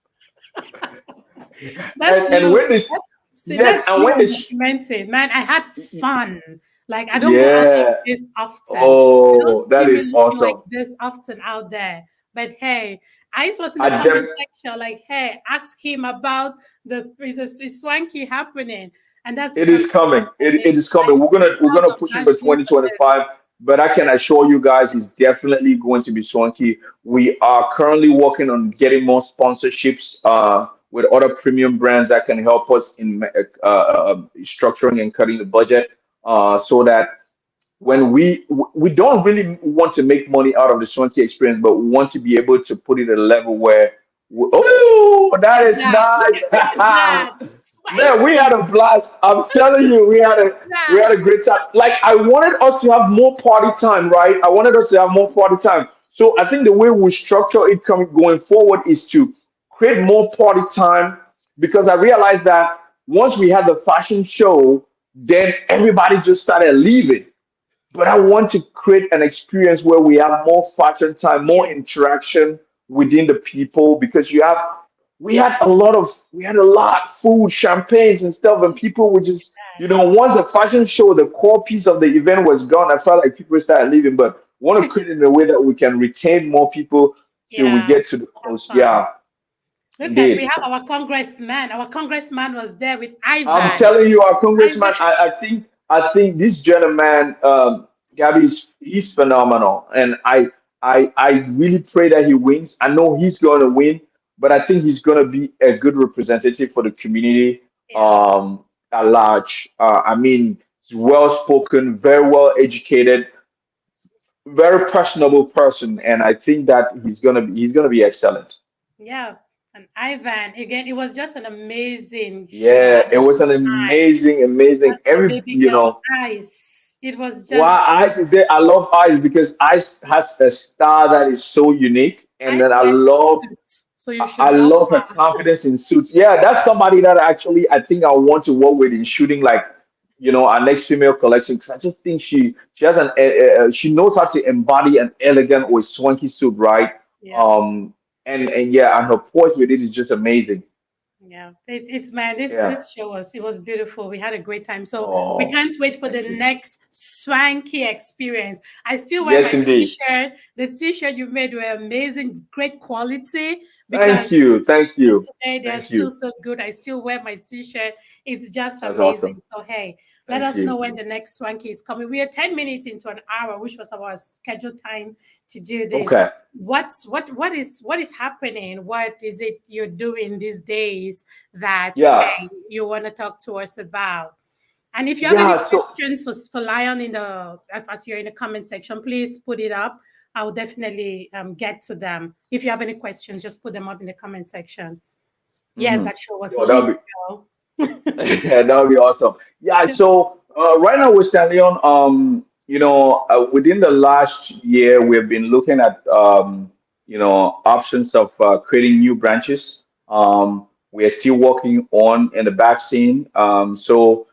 and That's and you. when this See, yes, that's and you when this undocumented. Man, I had fun. Like, I don't go out like yeah, this often. You don't oh, see that me is looking like awesome. this often out there. But hey, I was in the I comment def section, like, hey, ask him about is swanky happening. And that's It because is coming. It is I coming. We're felt gonna of push it for dashing for this. 2025, but I can assure you guys it's definitely going to be swanky. We are currently working on getting more sponsorships with other premium brands that can help us in structuring and cutting the budget so that when we don't really want to make money out of the swanky experience, but we want to be able to put it at a level where oh, that is That, look nice. at that. Man, we Swanky. had a blast. I'm telling you, we That. had a great time. Like I wanted us to have more party time, right? I wanted us to have more party time. So I think the way we structure it coming going forward is to create more party time because I realized that once we had the fashion show, then everybody just started leaving. But I want to create an experience where we have more fashion time, more Yeah. interaction within the people because we had a lot food, champagnes and stuff, and people would just once the fashion show, the core piece of the event was gone, I felt like people started leaving. But want to create it in a way that we can retain more people till we Yeah. get to the Have close. fun. Yeah, Look at we indeed. have our congressman. Our congressman was there with I'm Ivan. telling you, our Ivan, congressman. I think this gentleman, Gabby, he's phenomenal, and I really pray that he wins. I know he's going to win, but I think he's going to be a good representative for the community Yeah. um, at large. I mean, he's well spoken, very well educated, very personable person, and I think that he's gonna be excellent. Yeah. And Ivan, again, it was just an amazing show. Yeah, Had it a was good an time. amazing. And the Every baby girl Ice. It was Why just Ice is there. I love Ice because Ice has a style that is so unique, and Ice then I wears love suits, so you I should love love her her. confidence in suits. Yeah, that's somebody that actually I think I want to work with in shooting, like our next female collection. Because I just think she has she knows how to embody an elegant or swanky suit, right? Yeah. Um, and yeah, and her poise with it is just amazing. Yeah, it's man. This Yeah. this show was it was beautiful. We had a great time. So we Oh, can't wait for the thank you. next swanky experience. I still wear Yes, my indeed. T-shirt. The T-shirt you made were amazing, great quality. Thank Because you. Thank till you. today they're Thank still you. so good. I still wear my T-shirt. It's just That's amazing. awesome. So hey, let Thank us know you. when the next swanky is coming. We are 10 minutes into an hour, which was our scheduled time to do this. Okay. What is happening? What is it you're doing these days that Yeah. hey you want to talk to us about? And if you have any Yeah. So questions for Lion in the as you're in the comment section, please put it up. I'll definitely get to them. If you have any questions, just put them up in the comment section. Yes, mhm. that show was Yo, that lit, would girl. Yeah, that would be awesome. Yeah, so right now with Stanlion, within the last year, we've been looking at options of creating new branches. We are still working on in the back scene. So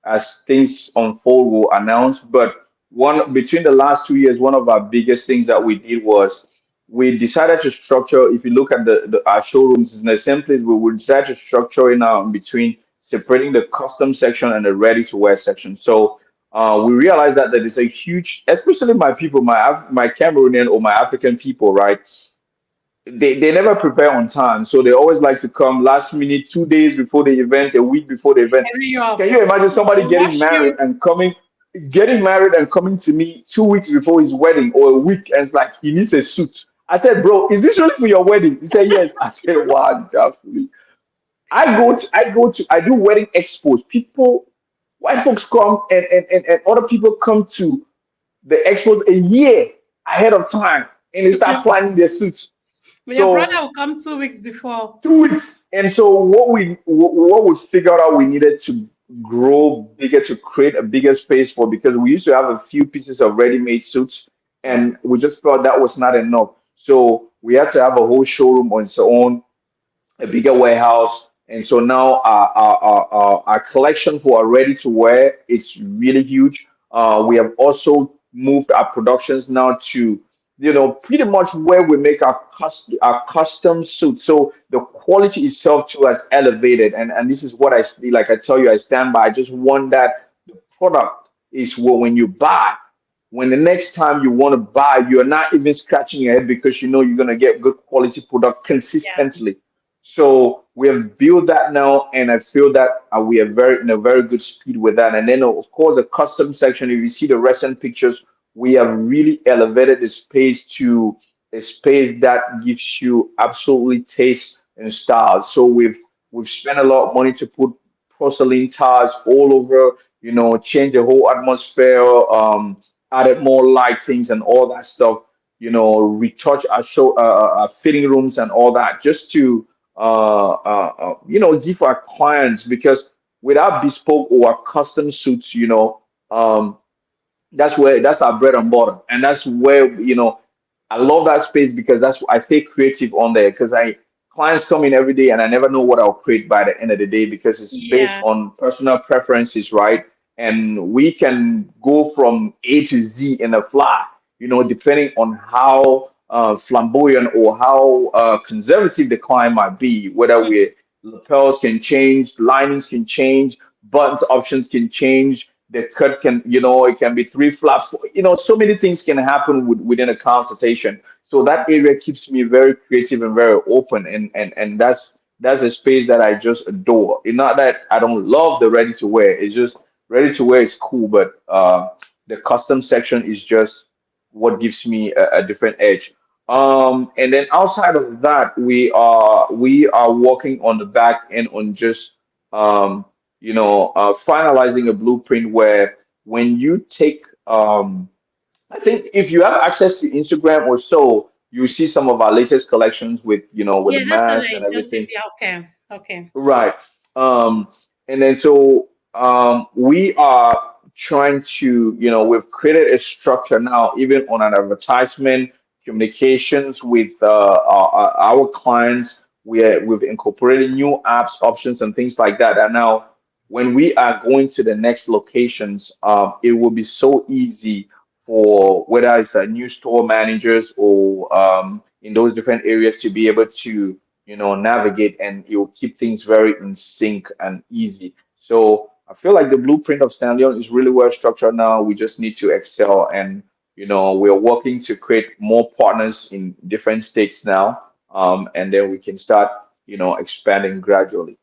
as things unfold, we'll announce. But one between the last 2 years, one of our biggest things that we did was we decided to structure. If you look at our showrooms, it's in the same place. We decided to structure it now in between separating the custom section and the ready to wear section. So we realized that there is a huge, especially my people, my Cameroonian or my African people, right? They never prepare on time, so they always like to come last minute, 2 days before the event, a week before the event. Hurry Can up. you imagine somebody They getting rush married you. and coming to me 2 weeks before his wedding or a week, and it's like he needs a suit. I said, bro, is this really for your wedding? He said, yes. I said, wow, definitely. I do wedding expos. People, white folks come and other people come to the expos a year ahead of time and they start planning their suits. But your brother So will come 2 weeks before. 2 weeks. And so what we figured out we needed to grow bigger to create a bigger space for because we used to have a few pieces of ready-made suits Yeah. and we just felt that was not enough. So we had to have a whole showroom on its own, a bigger warehouse. And so now our collection for our ready to wear is really huge. We have also moved our productions now to, pretty much where we make our custom suits. So the quality itself too has elevated. And this is what like I tell you, I stand by. I just want that the product is what when you buy when the next time you want to buy, you're not even scratching your head because you know you're going to get good quality product Yeah. consistently. So we have built that now, and I feel that we are very in a very good speed with that. And then, of course, the custom section. If you see the recent pictures, we have really elevated the space to a space that gives you absolutely taste and style. So we've spent a lot of money to put porcelain tiles all over. Change the whole atmosphere. Added more lightings and all that stuff. Retouch our fitting rooms and all that, just to give our clients because with our bespoke or our custom suits, um, that's our bread and butter, and that's where I love that space because that's I stay creative on there because I clients come in every day and I never know what I'll create by the end of the day because it's based Yeah. on personal preferences, right? And we can go from A to Z in a fly, depending on how flamboyant or how conservative the client might be, whether Mm. we lapels can change, linings can change, buttons options can change, the cut can, it can be three flaps, so many things can happen within a consultation. So that area keeps me very creative and very open, and that's a space that I just adore. It's not that I don't love the ready to wear, it's just ready to wear is cool, but the custom section is just what gives me a different edge. And then outside of that, we are working on the back end on just finalizing a blueprint where when you take I think if you have access to Instagram or so, you see some of our latest collections with Yeah, the that's what mask I and just everything. yeah, okay. Okay. Right. And then so we are trying to, we've created a structure now, even on an advertisement, communications with our clients. We've incorporated new apps, options, and things like that. And now, when we are going to the next locations, it will be so easy for whether it's new store managers or in those different areas to be able to navigate, and it will keep things very in sync and easy. So I feel like the blueprint of Stanlion is really well structured now. We just need to excel, and we're working to create more partners in different states now, and then we can start expanding gradually.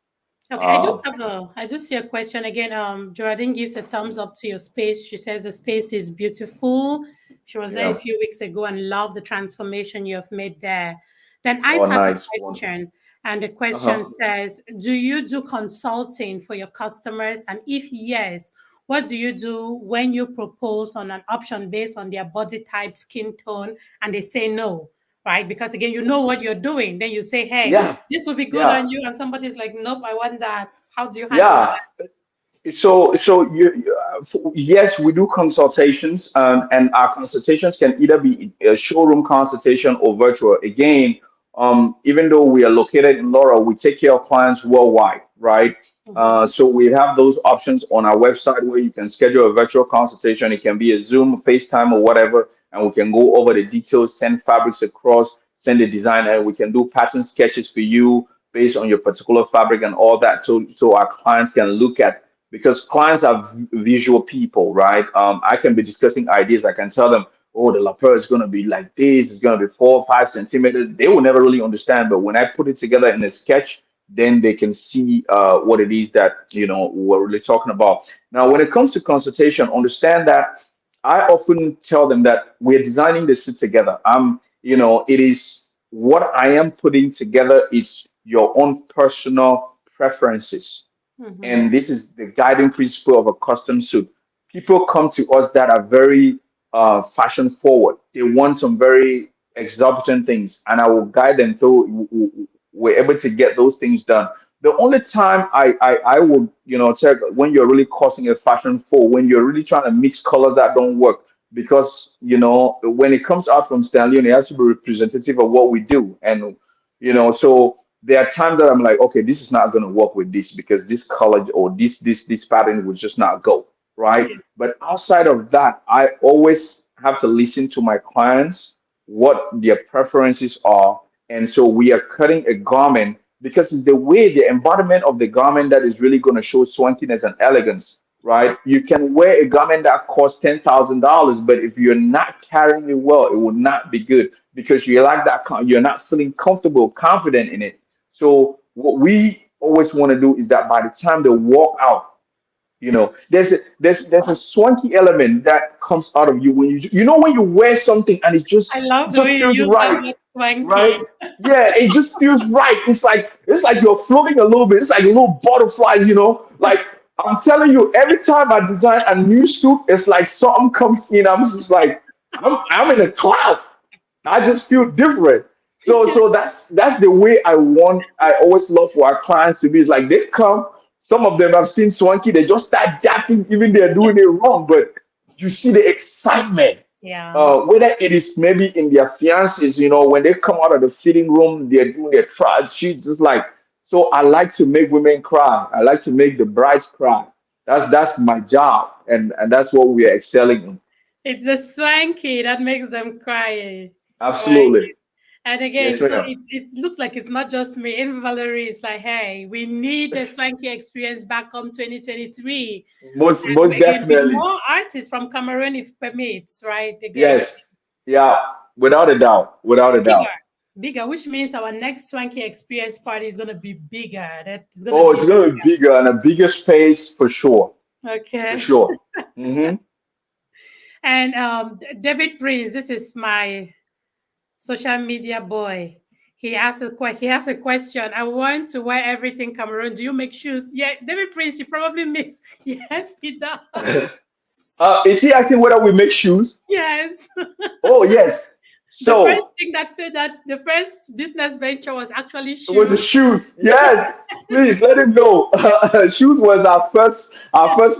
Okay, Uh, I do see a question again. Geraldine gives a thumbs up to your space. She says the space is beautiful. She was there a yeah. few weeks ago and loved the transformation you have made there. Then Ice Oh, has a nice. Wonderful. question, and the question Uh-huh. says, do you do consulting for your customers? And if yes, what do you do when you propose on an option based on their body type, skin tone, and they say no? Right? Because again, you know what you're doing. Then you say, hey, Yeah. this will be good Yeah. on you, and somebody's like, nope, I want that. How do you handle Yeah. that? Yes, we do consultations, and our consultations can either be a showroom consultation or virtual. Again, even though we are located in Laurel, we take care of clients worldwide, right? Mhm. So we have those options on our website where you can schedule a virtual consultation. It can be a Zoom, FaceTime, or whatever, and we can go over the details, send fabrics across, send the design, and we can do pattern sketches for you based on your particular fabric and all that, so our clients can look at, because clients are visual people, right? I can be discussing ideas. I can tell them, oh, the lapel is going to be like this. It's going to be 4 or 5 centimeters. They will never really understand, but when I put it together in a sketch, then they can see what it is that we're really talking about. Now, when it comes to consultation, understand that I often tell them that we're designing the suit together. It is what I am putting together is your own personal preferences, Mhm. and this is the guiding principle of a custom suit. People come to us that are very fashion forward. They want some very exorbitant things, and I will guide them through. We're able to get those things done. The only time I would check when you're really causing a fashion fall, when you're really trying to mix colors that don't work, because when it comes out from Stanley, it has to be representative of what we do, and so there are times that I'm like, okay, this is not going to work with this because this color or this pattern would just not go right. Yeah. But outside of that, I always have to listen to my clients, what their preferences are, and so we are cutting a garment because it's the way, the embodiment of the garment that is really going to show swankiness and elegance. Right, you can wear a garment that costs $10,000, but if you're not carrying it well, it will not be good because you like that. You're not feeling comfortable, confident in it. So what we always want to do is that by the time they walk out, there's a swanky element that comes out of you when when you wear something and it I just love it the just way you feels use that right, word swanky. right? Yeah, it just feels right. It's like you're floating a little bit. It's like little butterflies, Like I'm telling you, every time I design a new suit, it's like something comes in. I'm just like I'm in a cloud. I just feel different. So that's the way I want. I always love for our clients to be. It's like they come. Some of them I've seen swanky. They just start dapping, even they're doing it wrong. But you see the excitement. Yeah. Whether it is maybe in their fiances, when they come out of the fitting room, they're doing their trial sheets. It's like, so I like to make women cry. I like to make the brides cry. That's my job, and that's what we are excelling in. It's the swanky that makes them cry. Right. Absolutely, And again, yes, so ma'am. it looks like it's not just me. In Valerie is like, hey, we need the swanky experience back on 2023. Most And again, with definitely. more artists from Cameroon, if permits, right? Again, Yes. Yeah. Without a doubt. Without a doubt. bigger, bigger, which means our next swanky experience party is gonna be bigger. That's gonna Oh, it's be going to be bigger and a bigger space for sure. For okay. sure. Hmm. And David Prince, this is my social media boy. He has a question. I want to wear everything Cameroon. Do you make shoes? Yeah, David Prince, you probably makes. Yes, he does. Is he asking whether we make shoes? Yes. Oh yes. The So first thing that the first business venture was actually it was the shoes. shoes. Yes. Please let him know. Shoes was our first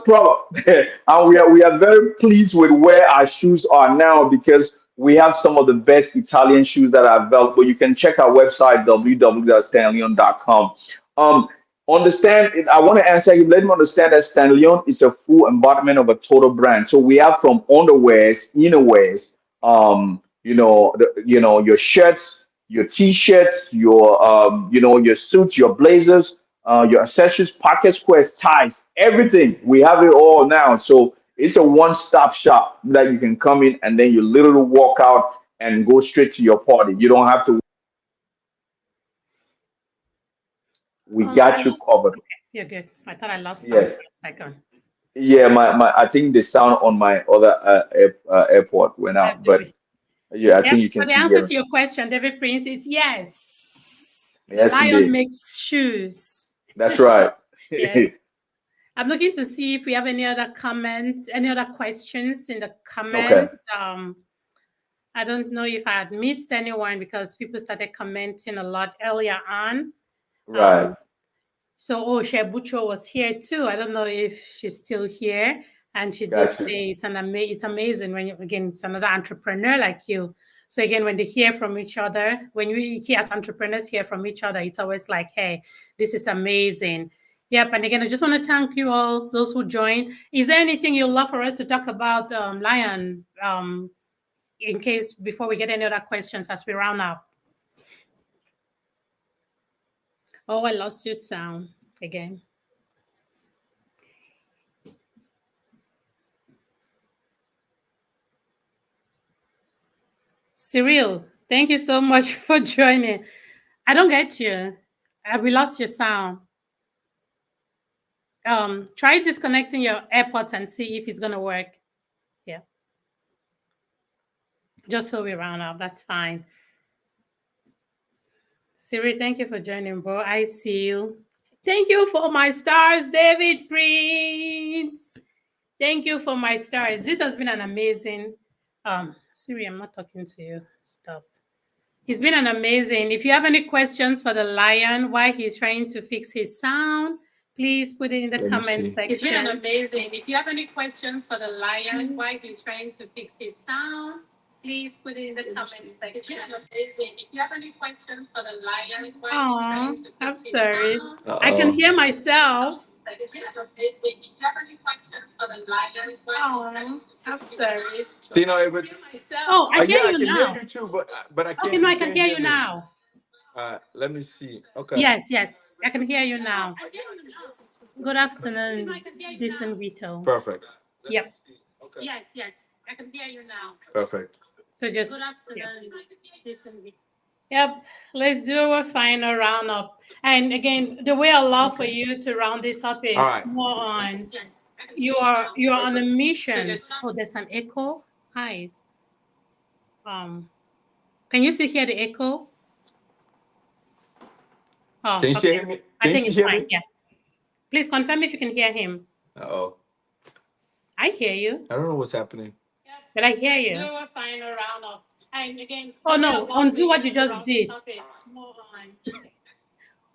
product, and we are very pleased with where our shoes are now because we have some of the best Italian shoes that are available. You can check our website www.stanlion.com. Um, understand. I want to answer you. Let me understand that Stanlion is a full embodiment of a total brand. So we have from underwears, innerwears, your shirts, your t-shirts, your suits, your blazers, your accessories, pocket squares, ties, everything. We have it all now. So it's a one-stop shop that you can come in and then you literally walk out and go straight to your party. You don't have to. We I got you lost. covered. Okay, you're good. I thought I lost sound Yes. for a second. Yeah, my I think the sound on my other airport went Let's out, do but it. yeah, I Yep. think you can So the still answer hear me. to your question, David Prince, is yes. The Yes, lion indeed. makes shoes. That's right. Yes. I'm looking to see if we have any other comments, any other questions in the Okay. comments. I don't know if I had missed anyone because people started commenting a lot earlier on. Right. Um, oh, Shebucho was here too. I don't know if she's still here. And she did Gotcha. say it's amazing when you, again, it's another entrepreneur like you. So again, when they hear from each other, when we hear as entrepreneurs hear from each other, it's always like, hey, this is amazing. Yep. And again, I just want to thank you all, those who joined. Is there anything you'd love for us to talk about, Lion, in case before we get any other questions as we round up? Oh, I lost your sound again. Cyril, thank you so much for joining. I don't get you. We lost your sound. Try disconnecting your AirPods and see if it's gonna work. Yeah, just so we round up. That's fine. Siri, thank you for joining, bro. I see you. Thank you for my stars, David Prince. Thank you for my stars. This has been an amazing. Siri, I'm not talking to you. Stop. It's been an amazing. If you have any questions for the lion, why he's trying to fix his sound, please put it in the Let me comment see. section. It's been an amazing. If you have any questions for the lion, why he's trying to fix his sound, please put it in the comment section. It's been an amazing. If you have any questions for the lion, why he's trying to fix I'm his sorry. Sound, I can Uh-oh. hear myself. It's been an amazing. If you have any questions for the lion, why he's trying to I'm fix his sorry. Sound, Still not able to. Oh, I hear Yeah, I you can hear now. you too, but I Okay, can't. no, You I can can't hear hear you me. now. Let me see. Okay. Yes, yes, I can hear you now. Good afternoon, decent Vito. Perfect. Yep. Yes, yes, I can hear you now. Perfect. So just good afternoon, decent Vito. Yep, let's do a final roundup. And again, the way I love for Okay. you to round this up All is right. more on you are on a Perfect. mission. Oh, there's an echo. Eyes. Can you still hear the echo? Oh, Can you okay. hear me? I Can think you it's hear fine. me? Yeah. Please confirm if you can hear him. Uh-oh. I hear you, I don't know what's happening. but I hear you. Do a final roundup. And again, oh no, undo what you just did.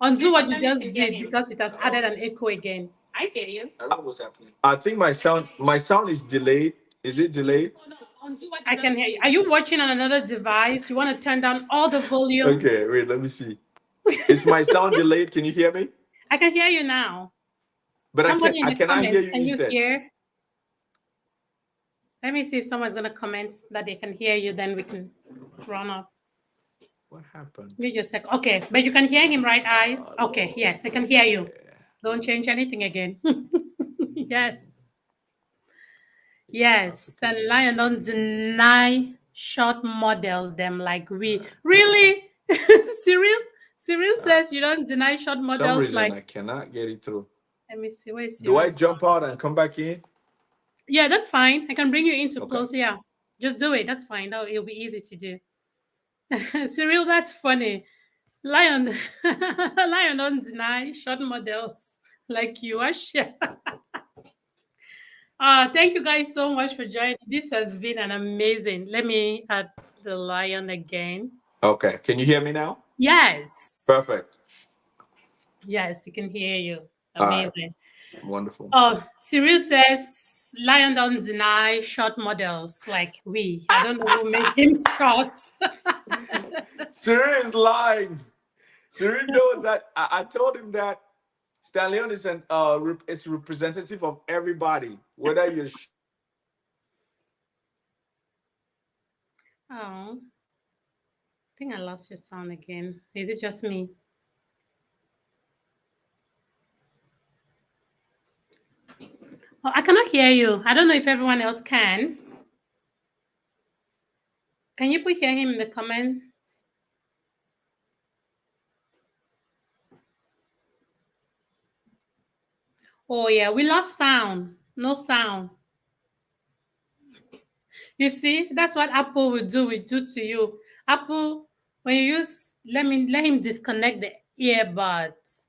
Undo what you just did because it has added an echo again. I hear you. I don't know what's happening. I think my sound is delayed. Is it delayed? Oh, no, undo what I can hear you. Are you watching on another device? You want to turn down all the volume? Okay, wait, let me see. Is my sound delayed? Can you hear me? I can hear you now. But Somebody in I the cannot hear comments, you can you instead. hear? Let me see if someone's gonna comment that they can hear you, then we can run up. What happened? Wait just a sec. Okay, but you can hear him, right, Eyes? Okay, yes, I can hear you. Don't change anything again. Yes. Yes, the lion don't deny short models them like we. Really? Cyril? Cyril says you don't deny short For some models reason like. I cannot get it through. Let me see. Where is Do I Cyril's? jump out and come back in? Yeah, that's fine. I can bring you into Okay. close. Yeah, just do it. That's fine. It'll be easy to do. Cyril, that's funny. Lion, Lion don't deny short models like you are. Thank you guys so much for joining. This has been an amazing. Let me add the lion again. Okay. Can you hear me now? Yes. Perfect. Yes, you can hear you. All right. Amazing. Wonderful. Oh, Cyril says Lion don't deny short models like we. I don't know who made him short. Siri is lying. Siri knows that I told him that Stanlion is is representative of everybody, whether you're Oh, I think I lost your sound again. Is it just me? Oh, I cannot hear you. I don't know if everyone else can. Can you put hear him in the comment? Oh yeah, we lost sound. No sound. You see, that's what Apple will do. Will do to you. Apple, when you use, let him disconnect the earbuds.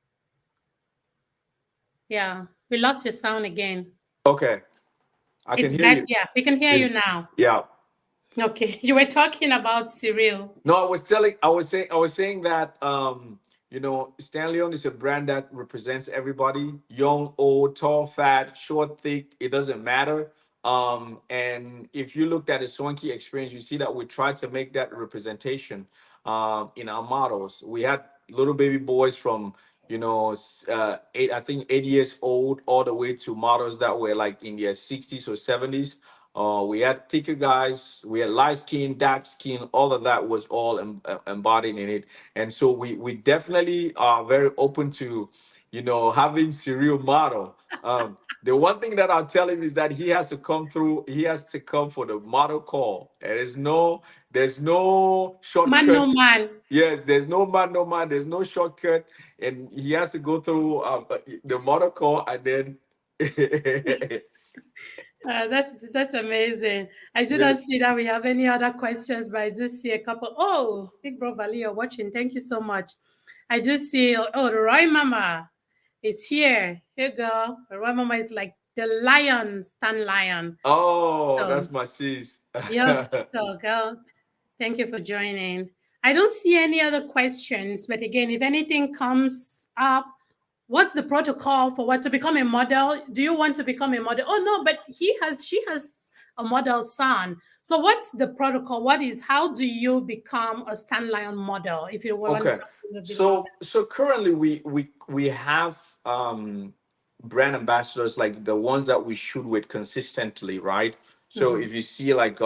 Yeah, we lost your sound again. okay. I can It's hear back. you. Yeah, we can hear Is you now. yeah. Okay, you were talking about Cyril. No, I was saying that Stanlion is a brand that represents everybody, young, old, tall, fat, short, thick, it doesn't matter. And if you looked at the Swanky experience, you see that we tried to make that representation in our models. We had little baby boys from eight, I think 8 years old, all the way to models that were like in their 60s or 70s. We had thicker guys, we had light skin, dark skin, all of that was all embodied in it. And so we definitely are very open to, having serial model. The one thing that I'll tell him is that he has to come for the model call. There's no Man, no shortcuts. man. Yes, there's no man, there's no shortcut. And he has to go through the model call and then That's amazing. I do not yes. see that we have any other questions, but I do see a couple. Oh, Big Bro Valley, you're watching. Thank you so much. I do see. Oh, the Roy Mama is here. Here you go. The Roy Mama is like the lion, Stan Lion. Oh, So, that's my sis. yep. So, girl, thank you for joining. I don't see any other questions, but again, if anything comes up, what's the protocol for what to become a model? Do you want to become a model? Oh no, but she has a model son. So what's the protocol? How do you become a Stan Lion model if you want Okay. to be model? So currently we have brand ambassadors like the ones that we shoot with consistently, right? So Mhm. if you see like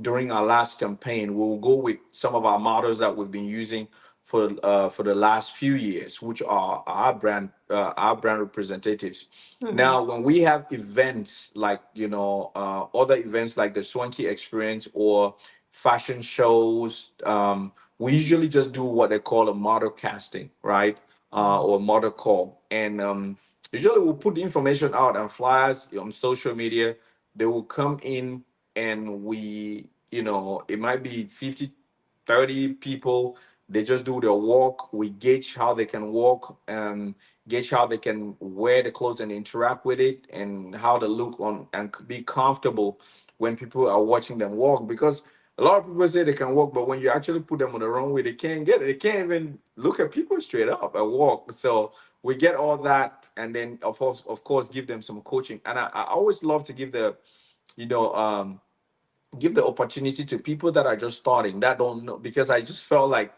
during our last campaign, we'll go with some of our models that we've been using for the last few years, which are our brand representatives. Mhm. Now, when we have events like other events like the Swanky Experience or fashion shows, we usually just do what they call a model casting, right? Or model call, and usually we'll put the information out on flyers on social media. They will come in, and it might be 50, 30 people. They just do their walk. We gauge how they can walk, gauge how they can wear the clothes and interact with it, and how they look on and be comfortable when people are watching them walk. Because a lot of people say they can walk, but when you actually put them on the wrong way, they can't get it. They can't even look at people straight up and walk. So we get all that, and then of course, give them some coaching. And I always love to you know, um, give the opportunity to people that are just starting that don't know, because I just felt like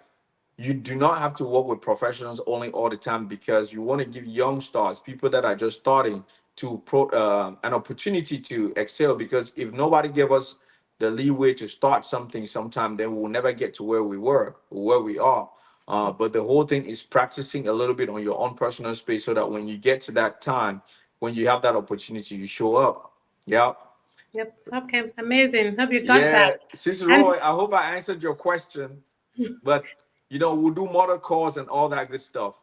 you do not have to work with professionals only all the time, because you want to give young stars, people that are just starting, an opportunity to excel. Because if nobody gave us the leeway to start something sometime, then we'll never get to where we were or where we are. But the whole thing is practicing a little bit on your own personal space, so that when you get to that time, when you have that opportunity, you show up. Yeah. Yep. Okay. Amazing. Hope you got that. Yeah, Sister And Roy, I hope I answered your question. But we'll do motor calls and all that good stuff.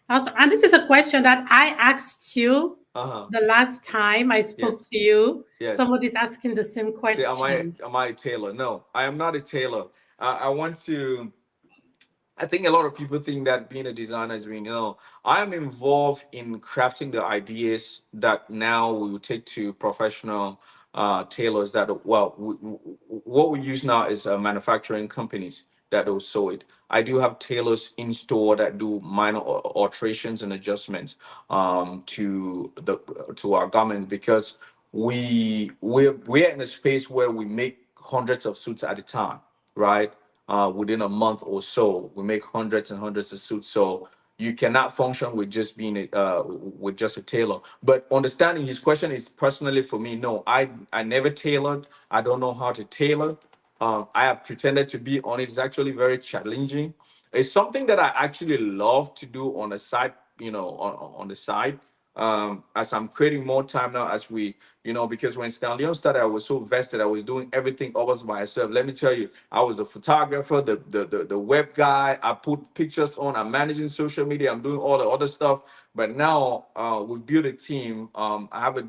also, and this is a question that I asked you Uh-huh. The last time I spoke Yes. to you, Yes. somebody's asking the same See, question. am I a tailor? No, I am not a tailor. I want to. I think a lot of people think that being a designer is being, I am involved in crafting the ideas that now we will take to professional tailors that, well, what we use now is manufacturing companies that will sew it. I do have tailors in store that do minor alterations and adjustments to our garments because we're in a space where we make hundreds of suits at a time, right? Within a month or so, we make hundreds and hundreds of suits. So you cannot function with just being with just a tailor. But understanding his question is personally for me. No, I never tailored. I don't know how to tailor. I have pretended to be on it. It's actually very challenging. It's something that I actually love to do on the side, on the side. As I'm creating more time now, as we, because when Stanlion started, I was so vested. I was doing everything almost by myself. Let me tell you, I was a photographer, the web guy. I put pictures on. I'm managing social media. I'm doing all the other stuff. But now we've built a team. I have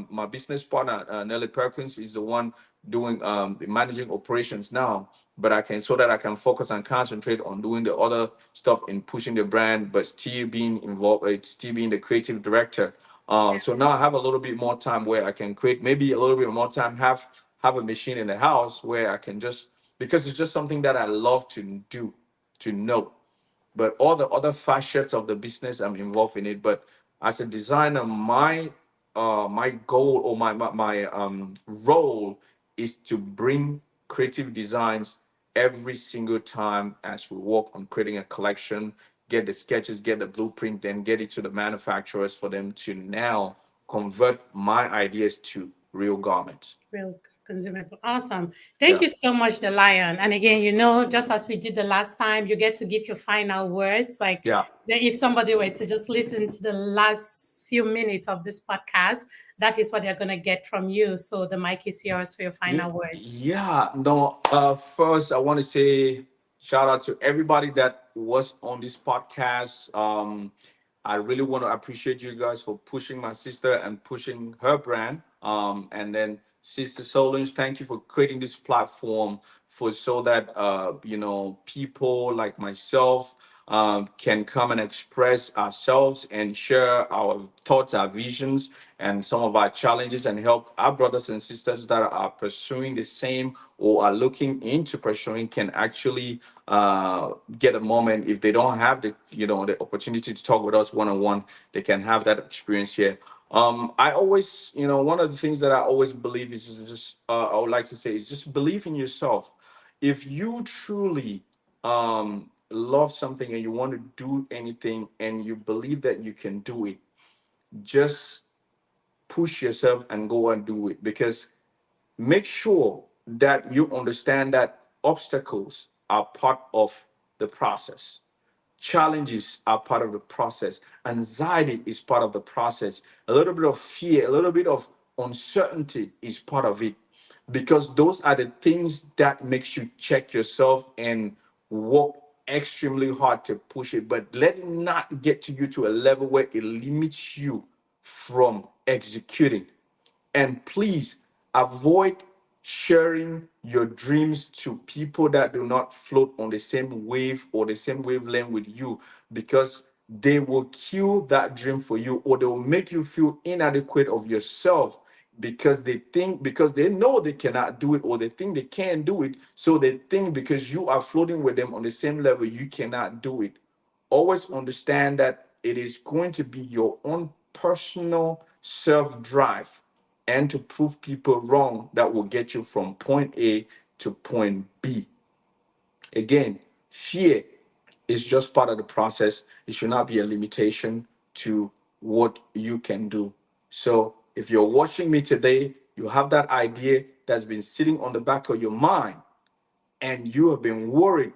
my business partner, Nelly Perkins, is the one doing the managing operations now. But so that I can focus and concentrate on doing the other stuff in pushing the brand, but still being involved, still being the creative director. So now I have a little bit more time where I can create, maybe a little bit more time, have a machine in the house where I can just, because it's just something that I love to do, to know. But all the other facets of the business, I'm involved in it. But as a designer, my goal or my role is to bring creative designs every single time as we work on creating a collection, get the sketches, get the blueprint, then get it to the manufacturers for them to now convert my ideas to real garments. Real consumable. Awesome. Thank Yeah. you so much, the lion. And again, just as we did the last time, you get to give your final words. Like Yeah. if somebody were to just listen to the last few minutes of this podcast, that is what they're going to get from you. So the mic is yours for your Yeah, final words. yeah. No, first I want to say shout out to everybody that was on this podcast. I really want to appreciate you guys for pushing my sister and pushing her brand. And then Sister Solange, thank you for creating this platform for so that people like myself can come and express ourselves and share our thoughts, our visions, and some of our challenges, and help our brothers and sisters that are pursuing the same or are looking into pursuing can actually get a moment. If they don't have the opportunity to talk with us one on one, they can have that experience here. I always, one of the things that I always believe is just, I would like to say is just believe in yourself. If you truly love something and you want to do anything and you believe that you can do it, just push yourself and go and do it, because make sure that you understand that obstacles are part of the process. Challenges are part of the process. Anxiety is part of the process. A little bit of fear, a little bit of uncertainty is part of it, because those are the things that makes you check yourself and work extremely hard to push it. But let it not get to you to a level where it limits you from executing. And please avoid sharing your dreams to people that do not float on the same wave or the same wavelength with you, because they will kill that dream for you, or they will make you feel inadequate of yourself, because they know they cannot do it, or they think they can't do it. So they think because you are floating with them on the same level, you cannot do it. Always understand that it is going to be your own personal self drive and to prove people wrong that will get you from point A to point B. Again, fear is just part of the process. It should not be a limitation to what you can do. So if you're watching me today, you have that idea that's been sitting on the back of your mind, and you have been worried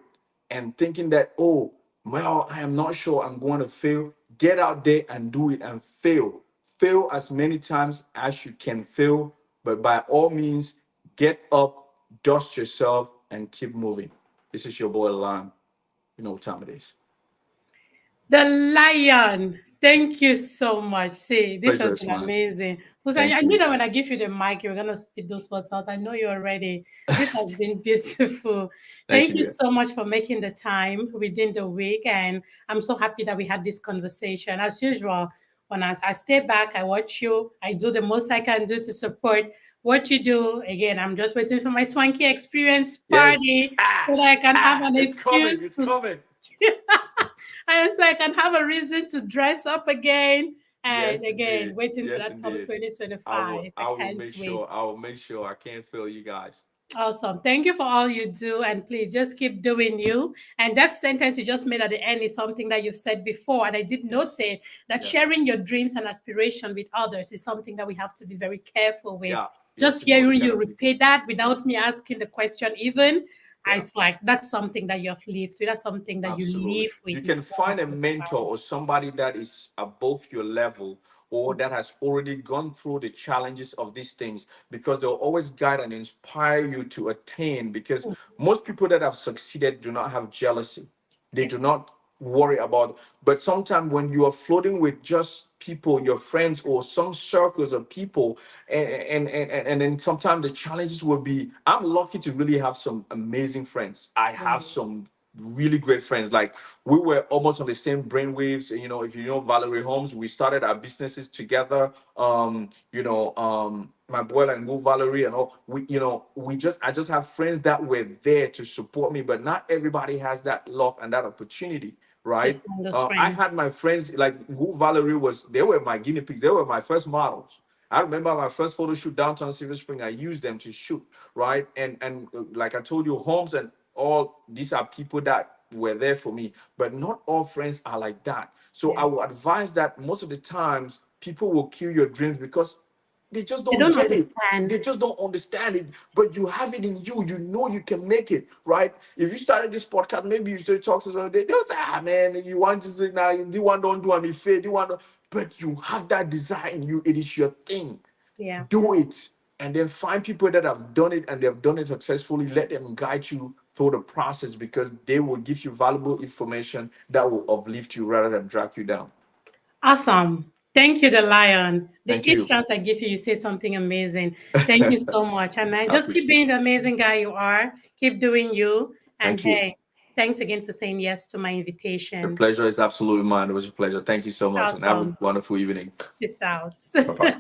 and thinking that, oh, well, I am not sure I'm going to fail. Get out there and do it and fail. Fail as many times as you can fail, but by all means, get up, dust yourself, and keep moving. This is your boy Lime. You know what time it is. The lion. Thank you so much. See, this Pleasure has is been mine. amazing. Because I Thank knew you. that when I give you the mic, you're going to spit those words out. I know you're ready. This has been beautiful. Thank Thank you you. so much for making the time within the week. And I'm so happy that we had this conversation. As usual, when I stay back, I watch you, I do the most I can do to support what you do. Again, I'm just waiting for my swanky experience Yes. party so that I can have an It's coming. excuse It's to. coming. I was like, I can have a reason to dress up again. And Yes, again, indeed. waiting for Yes, that come indeed. 2025. I I will can't make wait. sure. I will make sure. I can't fail you guys. Awesome. Thank you for all you do. And please just keep doing you. And that sentence you just made at the end is something that you've said before. And I did note Yes. it that Yeah. sharing your dreams and aspiration with others is something that we have to be very careful with. Yeah. You have Just to know the hearing kind you of people. repeat that without Yes. me asking the question, even, Yeah. it's like that's something that you have lived with. That's something that you Absolutely. live with. You can It's find a wonderful. mentor or somebody that is above your level or that has already gone through the challenges of these things because they'll always guide and inspire you to attain. Because most people that have succeeded do not have jealousy, they Yeah. do not worry about. But sometimes when you are floating with just people, your friends, or some circles of people, and then sometimes the challenges will be. I'm lucky to really have some amazing friends. I have Yeah. some really great friends. Like we were almost on the same brainwaves. If you know Valerie Holmes, we started our businesses together. My boy and Will Valerie and all. I just have friends that were there to support me, but not everybody has that luck and that opportunity, To right? find those I friends. had my friends like Will Valerie they were my guinea pigs. They were my first models. I remember my first photo shoot downtown Silver Spring. I used them to shoot, right? And like I told you, Holmes and all these are people that were there for me, but not all friends are like that. So Yeah. I will advise that most of the times people will kill your dreams because they just They don't don't get it. understand. They just don't understand it, but you have it in you. You know you can make it, right? If you started this podcast, maybe you should talk to somebody. They'll say, man, you want to say now, you want don't do me fair, you want to, but you have that desire in you. It is your thing. Yeah. Do it, and then find people that have done it and they've done it successfully. Let them guide you through the process because they will give you valuable information that will uplift you rather than drag you down. Awesome. Thank you, the lion. The Thank each you. chance I give you, you say something amazing. Thank you so much. And man, I just keep appreciate being it. the amazing guy you are. Keep doing you. And Thank you. hey, thanks again for saying yes to my The invitation. pleasure is absolutely mine. It was a pleasure. Thank you so much and have a Awesome. wonderful evening. Peace out. Bye bye.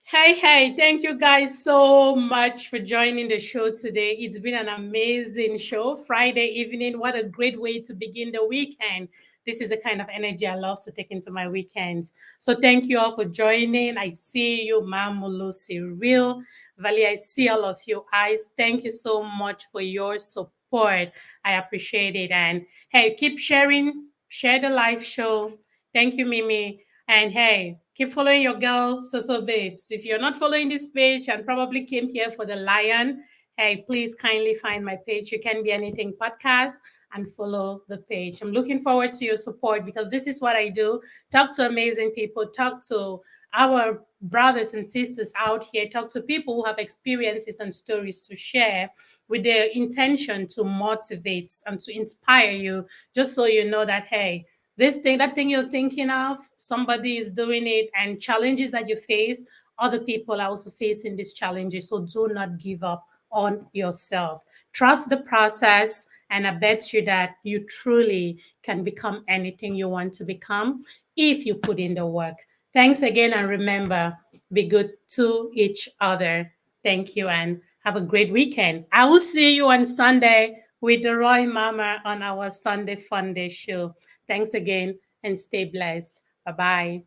Hey, hey, thank you guys so much for joining the show today. It's been an amazing show. Friday evening, what a great way to begin the weekend. This is the kind of energy I love to take into my weekends. So thank you all for joining. I see you, Mamulu, Cyril, Valley. I see all of you eyes. Thank you so much for your support. I appreciate it. And hey, keep sharing, share the live show. Thank you, Mimi. And hey, keep following your girl, So Babes. If you're not following this page and probably came here for the lion, hey, please kindly find my page. You Can Be Anything podcast and follow the page. I'm looking forward to your support because this is what I do. Talk to amazing people, talk to our brothers and sisters out here, talk to people who have experiences and stories to share with the intention to motivate and to inspire you, just so you know that, hey, this thing, that thing you're thinking of, somebody is doing it, and challenges that you face, other people are also facing these challenges. So do not give up on yourself. Trust the process, and I bet you that you truly can become anything you want to become if you put in the work. Thanks again, and remember, be good to each other. Thank you, and have a great weekend. I will see you on Sunday with the Roy Mama on our Sunday Fun Day show. Thanks again and stay blessed. Bye bye.